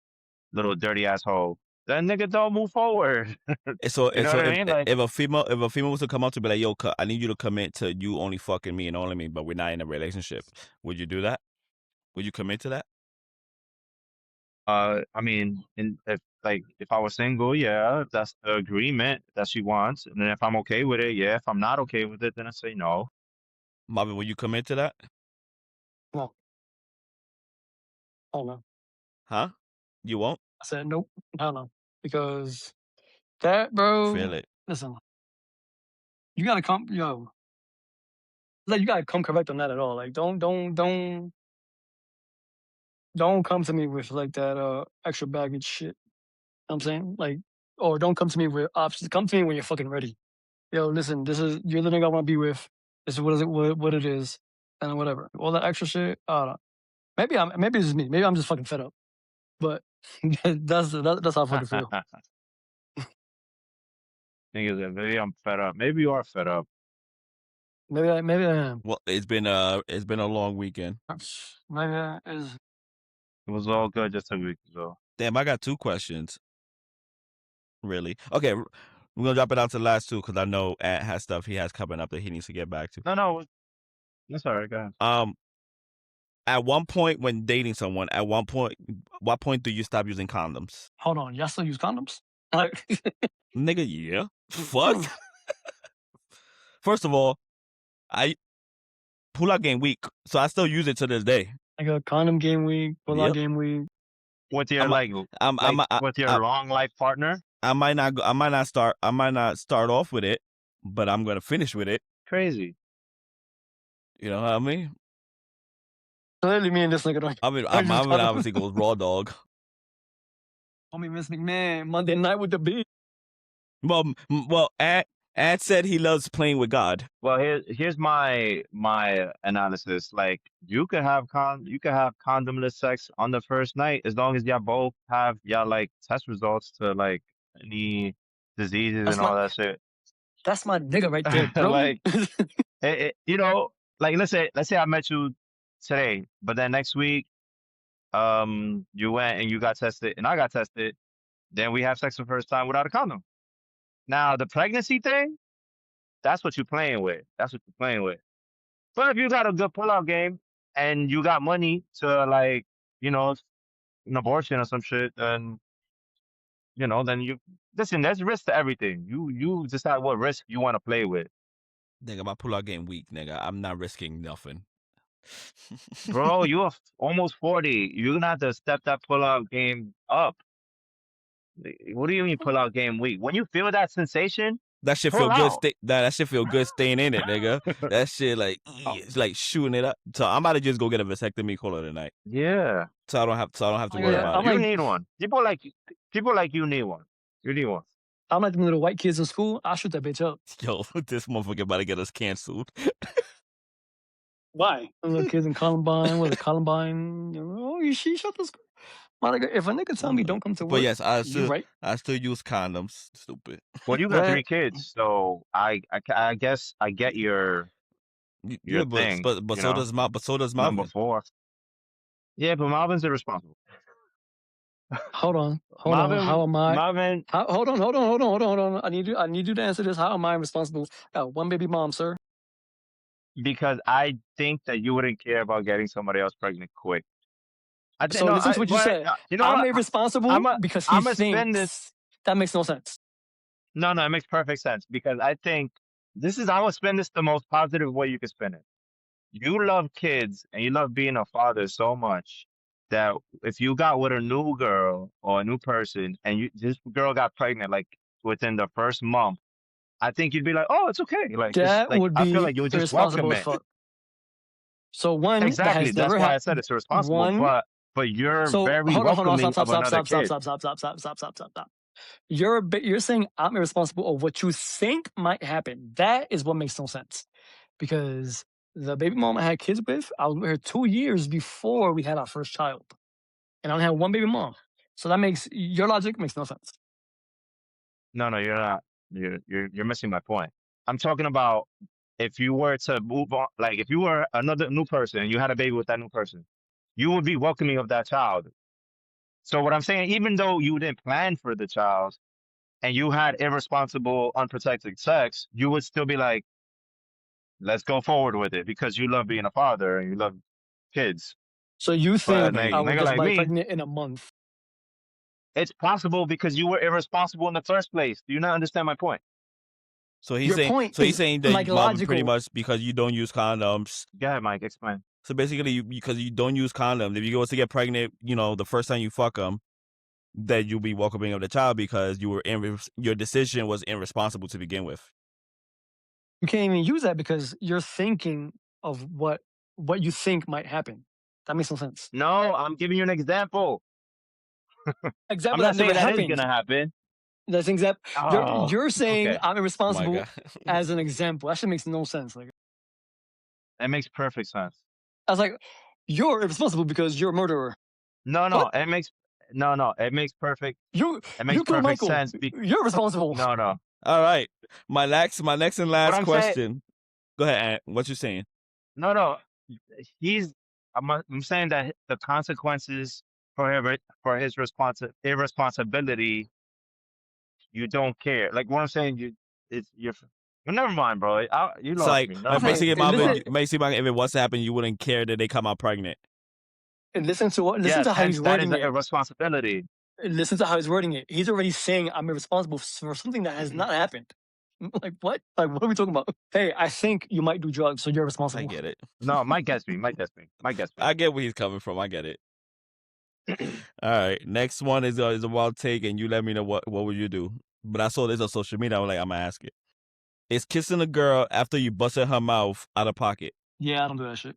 little dirty asshole, then nigga don't move forward. You know So what I mean? Like if a female was to come up to be like, yo, I need you to commit to you only fucking me and only me, but we're not in a relationship, would you do that? Would you commit to that? I mean, if I was single, yeah, that's the agreement that she wants. And then if I'm okay with it, yeah. If I'm not okay with it, then I say no. Marvin, would you commit to that? No, hell no. Huh? You won't? I said nope, hell no, because that, bro. Feel it. Listen, you gotta come, yo. Like you gotta come correct on that at all. Like don't come to me with like that extra baggage shit. You know what I'm saying? Like, or don't come to me with options. Come to me when you're fucking ready. Yo, listen, this is you're the nigga I want to be with. This is what it is, and whatever. All that extra shit. I don't know. Maybe it's just me. Maybe I'm just fucking fed up. But that's how I fucking feel. Niggas that maybe I'm fed up. Maybe you are fed up. Maybe I am. Well, it's been a long weekend. Maybe I is. It was all good just a week ago. Damn, I got 2 questions. Really? Okay, we're gonna drop it down to the last 2 because I know Ant has stuff he has coming up that he needs to get back to. No, that's all right, go ahead. At one point when dating someone, what point do you stop using condoms? Hold on, y'all still use condoms? Like, Nigga, yeah. Fuck. First of all, I pull out game week, so I still use it to this day. like a condom game week, pull out Yep. game week. With your I'm with your long life partner? I might not start off with it, but I'm gonna finish with it. Crazy. You know what I mean? Clearly, me and this nigga don't. I mean, don't use Marvin condoms. obviously goes raw dog. Homie, Miss McMahon, Monday night with the beat. Well, Ant said he loves playing with God. Well, here's my analysis. Like you could have condomless sex on the first night as long as y'all both have y'all like test results to like any diseases That's and all my that shit. that's my nigga right there, bro. Like you know, like let's say I met you today, but then next week you went and you got tested and I got tested, then we have sex for the first time without a condom. Now the pregnancy thing, that's what you're playing with. That's what you're playing with. But if you got a good pullout game and you got money to like, you know, an abortion or some shit, then then you listen. There's risk to everything. You decide what risk you want to play with, Nigga, my pull-out game weak, nigga. I'm not risking nothing. bro. You're almost 40. You're gonna have to step that pullout game up. What do you mean pullout game weak? When you feel that sensation, That shit pull feel good. out. That shit feel good staying in it, nigga. That shit like Oh, it's like shooting it up. So I'm about to just go get a vasectomy, call it a night. yeah, So I don't have to worry Yeah, about I'm it. you like need one. People like you need one. You need one. I'm like them little white kids in school. I'll shoot that bitch up. Yo, this motherfucker about to get us canceled. Why? The little kids in Columbine, with a Columbine, she shut the school. My nigga, if a nigga tell me don't come to But work, yes, you right. I still use condoms. Stupid. Well, you got 3 kids, so I guess I get your Yeah, thing. but so does Number Malvin. 4. Yeah, but Malvin's irresponsible. Hold on. How am I? Malvin, Hold on. I need you to answer this. How am I responsible? One baby mom, sir. because I think that you wouldn't care about getting somebody else pregnant quick. So listen to what you said. You know I'm what? irresponsible because he I'ma spin this. thinks. That makes no sense. No, it makes perfect sense because I think I'm gonna spin this the most positive way you can spin it. You love kids and you love being a father so much that if you got with a new girl or a new person and this girl got pregnant like within the first month, I think you'd be like, oh, it's okay. Like, just That like, would I feel be like you would just welcome irresponsible as it. fuck. So one that Exactly. has That's never why I said happened. it's irresponsible. One. But you're So very hold on, welcoming stop, of stop, another stop, stop, kid. stop, stop, stop, stop, stop, stop, stop, stop. You're saying I'm irresponsible of what you think might happen. That is what makes no sense. Because the baby mom I had kids with, I was with her 2 years before we had our first child. And I only had one baby mom. So that makes your logic makes no sense. No, no, you're not. You're missing my point. I'm talking about if you were to move on, like if you were another new person and you had a baby with that new person, you would be welcoming of that child. So what I'm saying, even though you didn't plan for the child and you had irresponsible, unprotected sex, you would still be like, let's go forward with it because you love being a father and you love kids. So you But think I I like will mean, nigga get like somebody me, pregnant in a month? it's possible because you were irresponsible in the first place. Do you not understand my point? so Your point he's is saying like that Marvin pretty logical. much because you don't use condoms. Go ahead, Mike. Explain. So basically, because you don't use condoms, if you go to get pregnant, the first time you fuck them, that you'll be welcoming of the child because your decision was irresponsible to begin with. You can't even use that because you're thinking of what you think might happen. That makes no sense. No, I'm giving you an example. I'm Example not that never saying that is happened. gonna happen. That's example. Oh, You're saying okay. I'm My irresponsible God. as an example. That shit makes no sense. Like That makes perfect sense. I was like, you're irresponsible because you're a murderer. No, What? no, it makes no, it makes perfect. You It makes killed perfect Michael. sense. You're responsible. No, no. All right. My next and What last I'm saying, question. Go ahead, Ant. What you saying? no, no. He's. I'm saying that the consequences for his irresponsibility, you don't care. Like what I'm saying, you're. Well, never mind, bro. You It's lost like me. Never mind. basically, Listen, Marvin, if it was to happen, you wouldn't care that they come out pregnant. listen Yes, to how hence he's that is wording an it. irresponsibility. Listen to how he's wording it. He's already saying I'm irresponsible for something that has not happened. Like what? Like what are we talking about? Hey, I think you might do drugs, so you're I responsible. get it. No, Mike gets me. Mike gets me. Mike gets me. I get where he's coming from. I get it. All right. Next one is a wild take, and you let me know what would you do. But I saw this on social media. I was like, I'm gonna ask it. Is kissing a girl after you busted her mouth out of pocket? Yeah, I don't do that shit.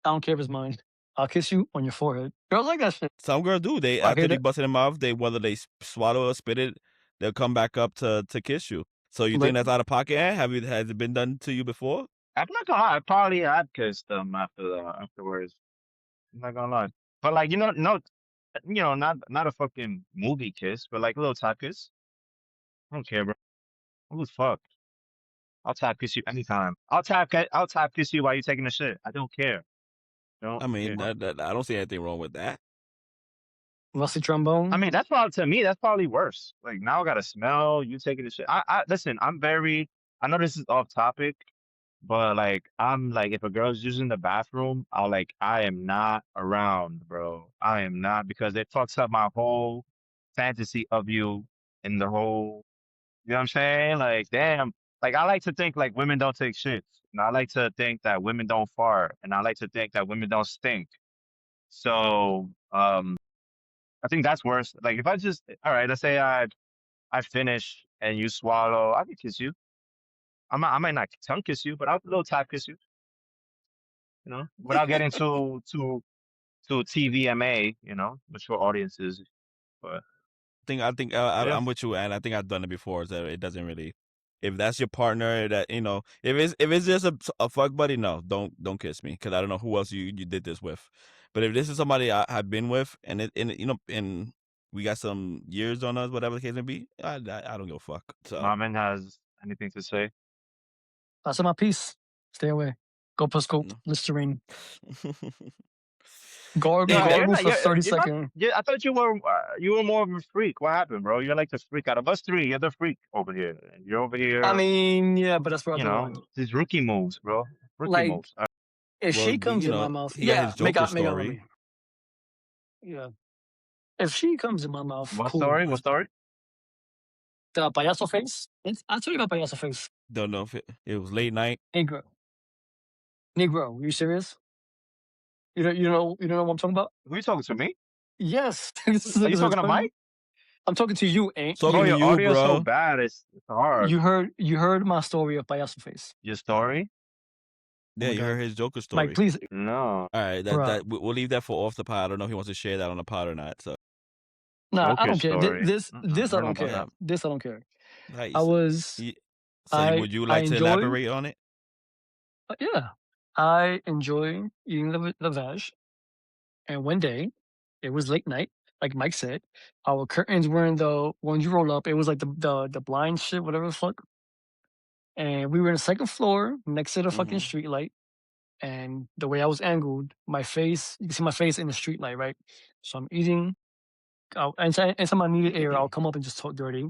I don't care if it's mine. I'll kiss you on your forehead. Girls like that shit. Some girls do. They I after hate they it. busted their mouth, whether they swallow or spit it, they'll come back up to kiss you. So you think But that's out of pocket? Has it been done to you before? I'm not gonna lie. I probably had kissed them afterwards. I'm not gonna lie. But like not a fucking movie kiss, but like a little tap kiss. I don't care, bro. Who's fuck? I'll tap kiss you anytime. I'll tap kiss you while you're taking a shit. I don't care. Don't I mean, care. I don't see anything wrong with that. rusty trombone. I mean, that's probably to me. That's probably worse. Like now I gotta smell you taking the shit. I listen. I'm very. I know this is off topic, but like I'm like if a girl's using the bathroom, I am not around, bro. I am not because it fucks up my whole fantasy of you in the whole. You know what I'm saying? Like damn. Like I like to think like women don't take shits. And I like to think that women don't fart, and I like to think that women don't stink. So I think that's worse. Like if I just all right, let's say I finish and you swallow, I can kiss you. I might not tongue kiss you, but I'll little tap kiss you, without getting to TVMA, mature audiences. But I think yeah, I'm with you, and I think I've done it before. So it doesn't really. If that's your partner, that if it's just a fuck buddy, no, don't kiss me because I don't know who else you did this with. But if this is somebody I've been with, and we got some years on us, whatever the case may be, I don't give a fuck. So Marvin has anything to say? That's my piece. Stay away. Go plus scope. no. Listerine. Yeah, you're Gargle not. for You're, 30 you're not. seconds. Yeah, I thought you were more of a freak. What happened, bro? You're like the freak out of us three. You're the freak over here. You're over here. I mean, yeah, but that's where I draw the line. These rookie moves, bro. Rookie Like, moves. if well, she comes in my mouth, he got yeah, his Joker story. Yeah. If she comes in my mouth, What cool. story? What story? The payaso face. I told you about payaso face. Don't know if it was late night. Negro. Negro, you serious? You don't know what I'm talking about? Who you talking to me? Yes. Are you talking to Mike? I'm talking to you, Ain't. Talking Bro, to your you, audio's so bro. bad. It's hard. You heard my story of Payaso Face. Your story? Oh Yeah, my you heard God. his Joker Mike, story. please, No. All right, bruh. we'll leave that for off the pod. I don't know if he wants to share that on the pod or not. So Nah, I Joker don't care. story. This I this I don't know don't about care. that. This I don't care. I nice. was So would you I like to enjoy elaborate on it? yeah. I enjoy eating the veg. And one day, it was late night, like Mike said. Our curtains were in the when you roll up, it was like the blind shit, whatever the fuck. And we were in the second floor next to the fucking Mhm. street light. And the way I was angled, my face, you can see my face in the street light, right? So I'm eating. Anytime I needed air, I'll come up and just talk dirty.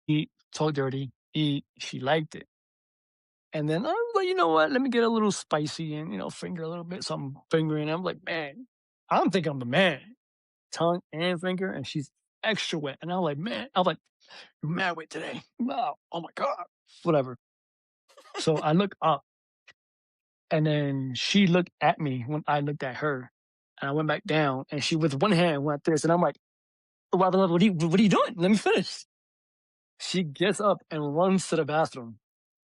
Eat, talk dirty, eat. She liked it. And then I'm like, you know what? Let me get a little spicy and, finger a little bit. So I'm fingering. I'm like, man, I'm thinking I'm the man. Tongue and finger, and she's extra wet. And I'm like, man, I was like, you're mad wet today. Wow. Oh my God. Whatever. So I look up, and then she looked at me when I looked at her. And I went back down, and she, with one hand, went this. And I'm like, what are you doing? Let me finish. She gets up and runs to the bathroom.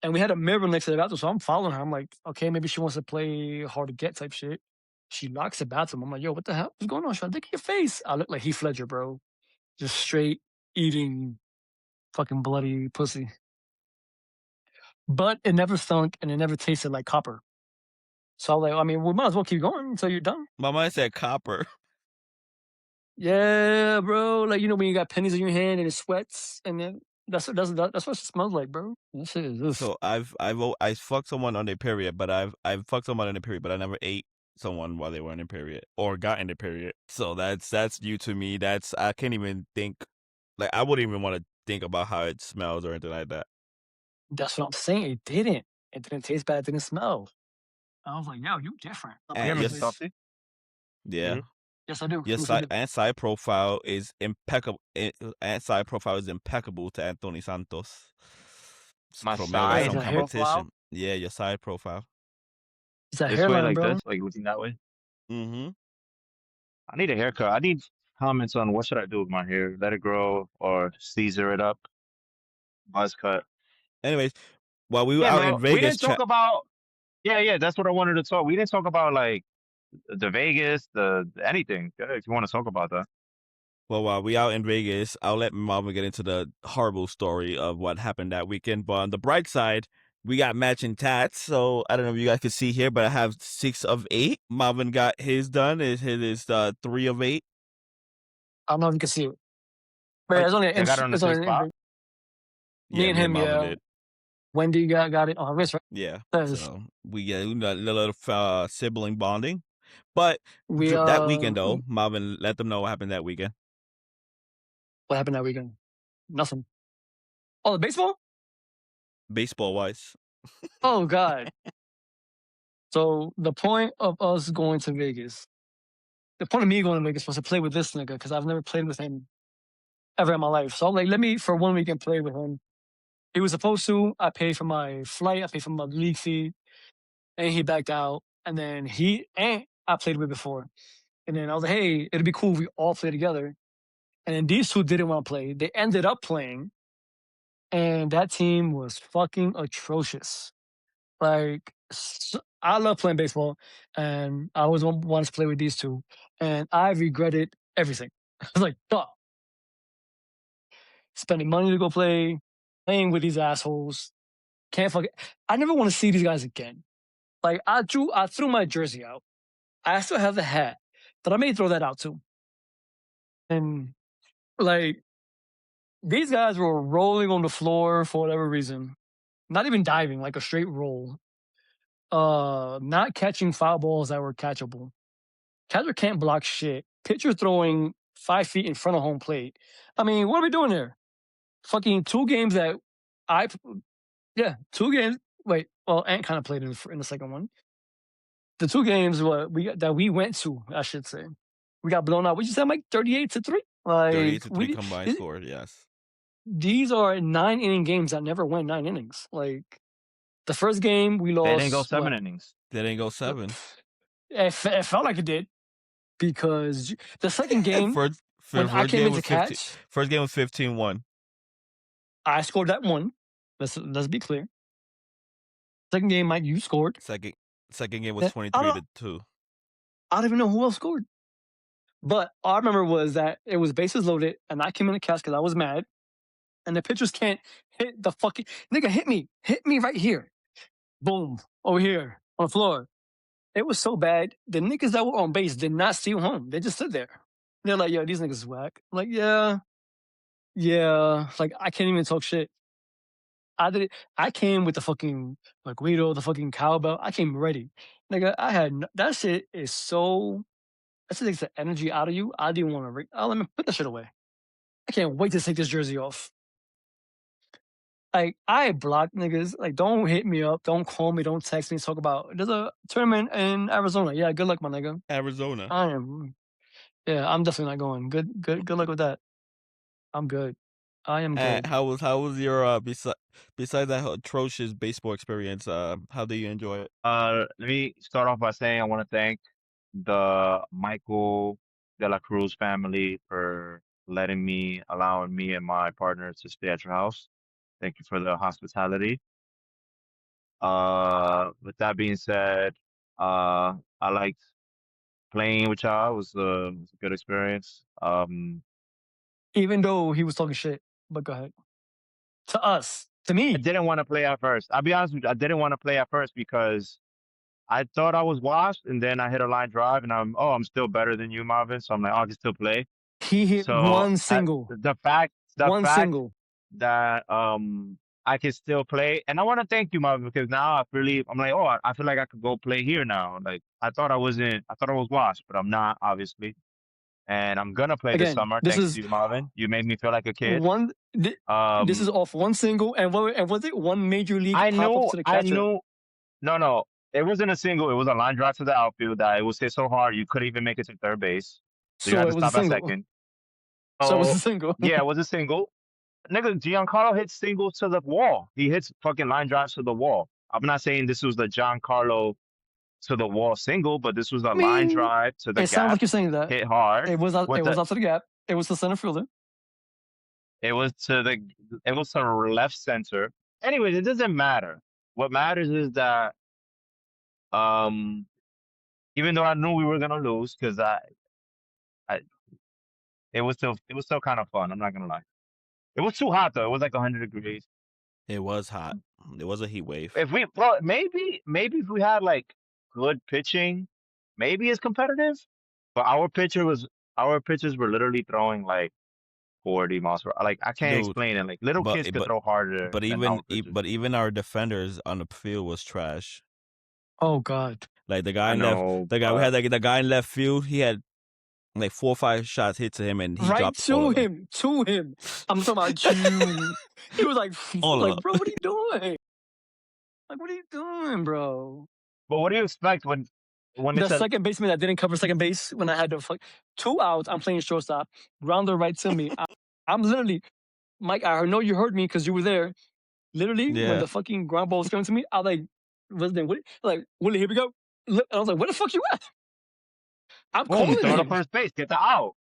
And we had a mirror next to the bathroom, so I'm following her. I'm like, okay, maybe she wants to play hard to get type shit. She locks the bathroom. I'm like, yo, what the hell? What's going on? She's like, look at your face. I look like Heath Ledger, bro. Just straight eating fucking bloody pussy. But it never stunk and it never tasted like copper. So I was like, I mean, we might as well keep going until you're done. My mind said copper. Yeah, bro. Like, when you got pennies in your hand and it sweats, and then that's what it smells like, bro. That shit is this. So I fucked someone on their period, but I've fucked someone on their period, but I never ate someone while they were in their period or got in their period. So that's new to me. I can't even think. Like I wouldn't even want to think about how it smells or anything like that. That's what I'm saying. It didn't. It didn't taste bad. It didn't smell. I was like, yo, you different. And You yes, get salty? yeah. Mhm. Yes, I do. Your Yes, I do. side profile is impeccable. And side profile is impeccable to Anthony Santos. My So maybe side some Is that hair- profile? competition. Yeah, your side profile. It's that This way, hairline, like bro. this? Like looking that way? Mm-hmm. I need a haircut. I need comments on what should I do with my hair? Let it grow or Caesar it up? Buzz cut. Anyways, while we were Yeah, out bro. in We Vegas, didn't talk about. Yeah. That's what I wanted to talk. We didn't talk about like the Vegas, the anything. If you want to talk about that. well, while we out in Vegas, I'll let Malvin get into the horrible story of what happened that weekend. But on the bright side, we got matching tats. So I don't know if you guys can see here, but I have 6 of 8. Malvin got his done. His is 3 of 8. I don't know if you can see it. But it's only I got it on the it's same only spot. me Yeah, and me him. Malvin Yeah, did. Wendy got it on her wrist, right? Yeah. Says So we get a little sibling bonding. But we that weekend though, Malvin, let them know what happened that weekend. what happened that weekend? Nothing. Oh, the baseball? Baseball wise. Oh God. So the point of us going to Vegas, the point of me going to Vegas was to play with this nigga because I've never played with him ever in my life. So I'm like, let me for 1 weekend play with him. He was supposed to. I paid for my flight. I paid for my league fee, and he backed out. And then I played with before. And then I was like, hey, it'd be cool if we all play together. And then these two didn't want to play. They ended up playing, and that team was fucking atrocious. Like, I love playing baseball, and I always wanted to play with these two, and I regretted everything. I was like, duh. Spending money to go play, playing with these assholes. Can't fucking. I never want to see these guys again. Like, I threw my jersey out. I still have the hat, but I may throw that out too. And like, these guys were rolling on the floor for whatever reason. Not even diving, like a straight roll. Not catching foul balls that were catchable. Catcher can't block shit. Pitcher throwing 5 feet in front of home plate. I mean, what are we doing there? Fucking 2 games that 2 games. Wait, well, Ant kind of played in the second one. The 2 games that we went to, I should say, we got blown out. What you said, Mike? 38-3. Like 38-3 combined score. Yes. These are 9-inning games that never went 9 innings. Like the first game we lost. They didn't go 7 innings. They didn't go 7. It felt like it did because the second game. when I First came game into was 15. catch, First game was 15-1. I scored that one. Let's be clear. Second game, Mike, you scored. Second game was I 23-2. don't even know who else scored. But all I remember was that it was bases loaded, and I came in the catch because I was mad. And the pitchers can't hit the fucking nigga. Hit me right here. Boom, over here on the floor. It was so bad. The niggas that were on base did not steal home. They just stood there. They're like, yo, these niggas is whack. I'm like, yeah. Like, I can't even talk shit. I did it. I came with the fucking like Guido, the fucking cowbell. I came ready. Nigga, that shit is so, that shit takes the energy out of you. I didn't want to, let me put that shit away. I can't wait to take this jersey off. Like, I block niggas. Like, don't hit me up. Don't call me. Don't text me. Talk about, there's a tournament in Arizona. Yeah, good luck, my nigga. Arizona. I'm definitely not going. Good luck with that. I'm good. I am good. How was your besides that atrocious baseball experience? How do you enjoy it? Let me start off by saying I want to thank the Michael de la Cruz family for allowing me and my partner to stay at your house. Thank you for the hospitality. With that being said, I liked playing with y'all. It was a good experience. Even though he was talking shit, but go ahead. To us, to I me, didn't want to play at first. I'll be honest with you, I didn't want to play at first because I thought I was washed, and then I hit a line drive, and I'm still better than you, Malvin. So I'm like, oh, I can still play. he hit So one single, the fact one single. that I can still play, and I want to thank you, Malvin, because now I'm like, oh, I feel like I could go play here now. Like I thought I was washed, but I'm not, obviously. And I'm gonna play this Again, summer. this Thanks is to you, Malvin. You made me feel like a kid. one. This is off one single, and was it one major league pop up to the catcher? No, it wasn't a single. It was a line drive to the outfield that it was hit so hard you couldn't even make it to third base. So you So had it to was a stop at single. second. So it was So a single. yeah, it was a single. Nigga, Giancarlo hits singles to the wall. He hits fucking line drives to the wall. I'm not saying this was the Giancarlo to the wall single, but this was a I line mean, drive to the it sounds like gap, you're saying that hit hard. it was out. With It was the out to the gap. It was the center fielder. it was to the it was to left center. Anyways, it doesn't matter. What matters is that um even though I knew we were gonna lose, because I it was still kind of fun. I'm not gonna lie. It was too hot though. It was like 100 degrees. It was hot. It was a heat wave. Maybe if we had like good pitching, maybe it's competitive. But our pitchers were literally throwing like 40 miles per hour. Like I can't Dude, explain it. Like little but kids could but throw harder but than even our pitchers. but even our defenders on the field was trash. Oh God. Like the guy I in know, we but had like the guy in left field. He had like 4 or 5 shots hit to him, and he Right dropped all to of them. him. I'm talking about you. He was like, All of bro, them. what are you doing? Like, what are you doing, bro? but what do you expect when The it's a second baseman that didn't cover second base when I had to 2 outs, I'm playing shortstop. Grounder right to me. I'm literally, Mike, I know you heard me because you were there. Literally, when Yeah. the fucking ground ball was coming to me, I was like, Willie, here we go. Look, I was like, where the fuck you at? I'm boom, calling throw to him. first base, get the out.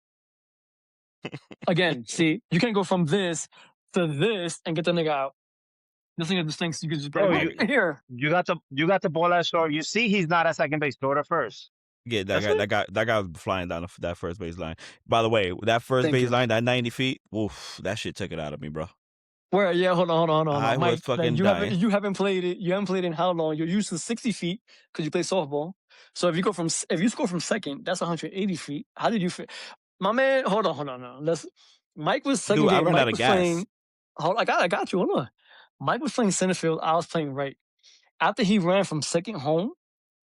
Again, see, you can't go from this to this and get the nigga out. This nigga just thinks you can just be Bro, like, here. you got the ball at short. You see he's not at second base, throw to first. Yeah, That's it. that guy was flying down that first base line. By the way, that first Thank base you. line, that 90 feet, oof, that shit took it out of me, bro. Where? Yeah, hold on. I was Mike, fucking you dying. haven't played it. You haven't played it in how long? You're used to 60 feet because you play softball. So if you score from second, that's 180 feet. How did you fit? My man, hold on. No. Mike was second. Dude, I game. ran Mike out of was gas. playing. I got you. Hold on. Mike was playing center field. I was playing right. After he ran from second home,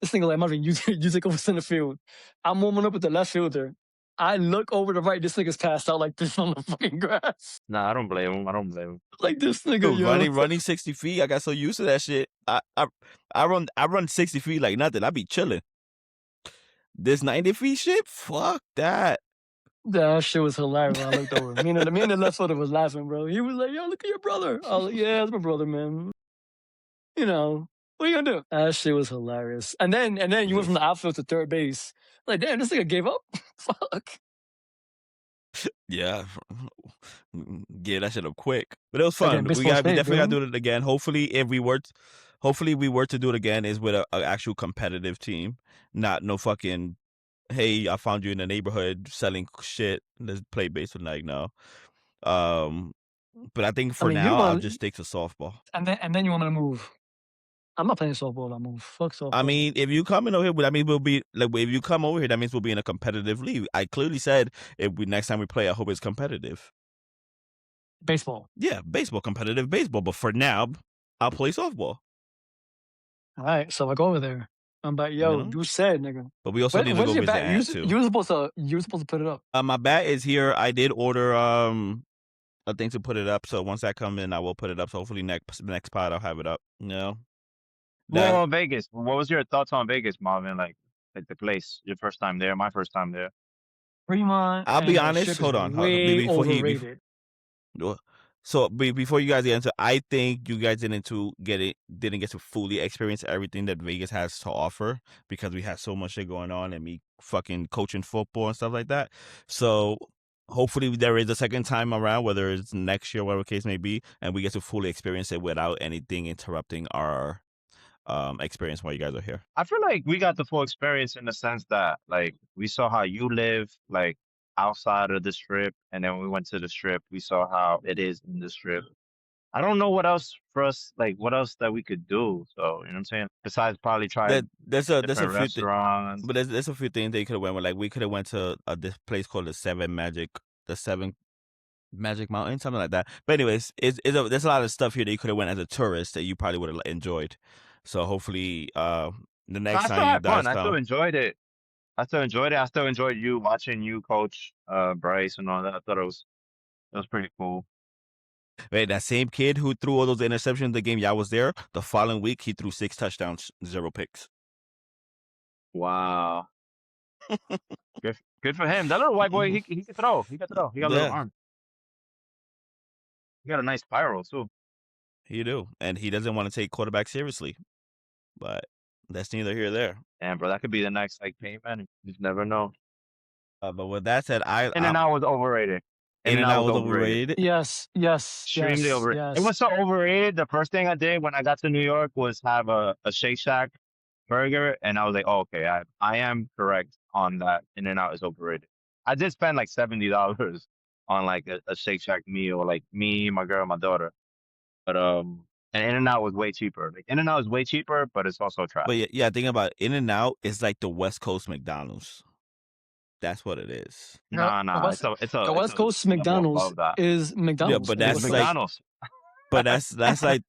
this nigga like, Malvin, you take over center field. I'm warming up with the left fielder. I look over the right. This nigga's passed out like this on the fucking grass. Nah, I don't blame him. Like this nigga, Dude, yo. running 60 feet, I got so used to that shit. I run 60 feet like nothing. I be chilling. This 90 feet shit, fuck that. That shit was hilarious when I looked over. Me and the left fielder was laughing, bro. He was like, yo, look at your brother. I was like, yeah, that's my brother, man. You know, what are you gonna do? That shit was hilarious. And then you went from the outfield to third base. Like, damn, this nigga gave up? Fuck. Yeah. Get that shit up quick. But it was Again, fun. We baseball's fake, definitely gotta bro. do it again. Hopefully we were to do it again is with a actual competitive team. Not no fucking, hey, I found you in the neighborhood selling shit. Let's play baseball. Like, no. But I think I for mean, you now I'll want, just stick to softball. and then you want me to move. I'm not playing softball. I'm move. Fuck softball. I mean, if you come in over here, that means we'll be like. If you come over here, that means we'll be in a competitive league. I clearly said if we next time we play, I hope it's competitive. Baseball. Yeah, baseball, competitive baseball. But for now, I'll play softball. All right, so I go over there. I'm like, yo, You know? you said, nigga. But we also need to Where's go your visit bat? Aunt too. You were supposed to put it up. My bat is here. I did order a thing to put it up. So once that comes in, I will put it up. So hopefully next pod I'll have it up. You know? What about Vegas? What was your thoughts on Vegas, Malvin? Like the place, your first time there, my first time there. Fremont. I'll be and honest. Strip is Hold on. way overrated. So before you guys answer, I think you guys didn't get to fully experience everything that Vegas has to offer because we had so much shit going on and me fucking coaching football and stuff like that. So hopefully there is a second time around, whether it's next year, whatever case may be, and we get to fully experience it without anything interrupting our experience while you guys are here. I feel like we got the full experience in the sense that like we saw how you live like outside of the strip, and then we went to the strip, we saw how it is in the strip. I don't know what else for us, like what else that we could do. So you know what I'm saying? Besides probably try There's a different few restaurants. but there's a few things they could have went with. Like we could have went to this place called the Seven Magic Mountain, something like that. But anyways, there's a lot of stuff here that you could have went as a tourist that you probably would have enjoyed. So hopefully, the next I still time you had fun. guys I still come, enjoyed it. I still enjoyed you watching you coach Bryce and all that. I thought it was pretty cool. wait, that same kid who threw all those interceptions the game y'all was there, the following week he threw 6 touchdowns, 0 picks. Wow. Good for him. That little white boy, he can throw. He got a little arm. He got a nice spiral too. He do, and he doesn't want to take quarterback seriously. But that's neither here nor there. Damn, bro, that could be the next like Payman. You just never know. But with that said, In-N-Out was overrated. In-N-Out was overrated. Yes. Extremely overrated. Yes. It was so overrated. The first thing I did when I got to New York was have a Shake Shack burger, and I was like, oh, okay, I am correct on that. In-N-Out is overrated. I did spend like $70 on like a Shake Shack meal, like me, my girl, my daughter. But and In-N-Out was way cheaper. Like In-N-Out is way cheaper, but it's also trash. But yeah, think about it. In-N-Out is like the West Coast McDonald's. That's what it is. Nah. The West Coast McDonald's is McDonald's. Yeah, but that's like McDonald's. But that's like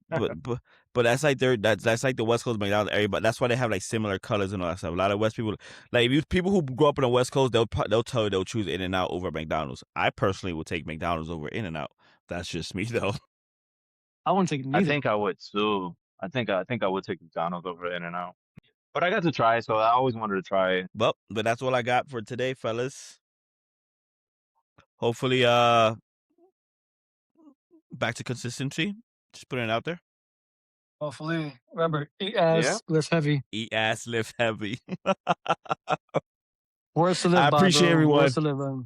but that's like that's like the West Coast McDonald's area. But that's why they have like similar colors and all that stuff. A lot of West people, like people who grow up in the West Coast, they'll tell you they'll choose In-N-Out over McDonald's. I personally would take McDonald's over In-N-Out. That's just me though. I wouldn't take neither. I think I would too. I think I would take McDonald's over In-N-Out. But I got to try it, so I always wanted to try it. Well, but that's all I got for today, fellas. Hopefully, back to consistency. Just putting it out there. Hopefully. Remember, eat ass, lift heavy. Eat ass, lift heavy. Words to live by, I appreciate bro. everyone. Words to live by.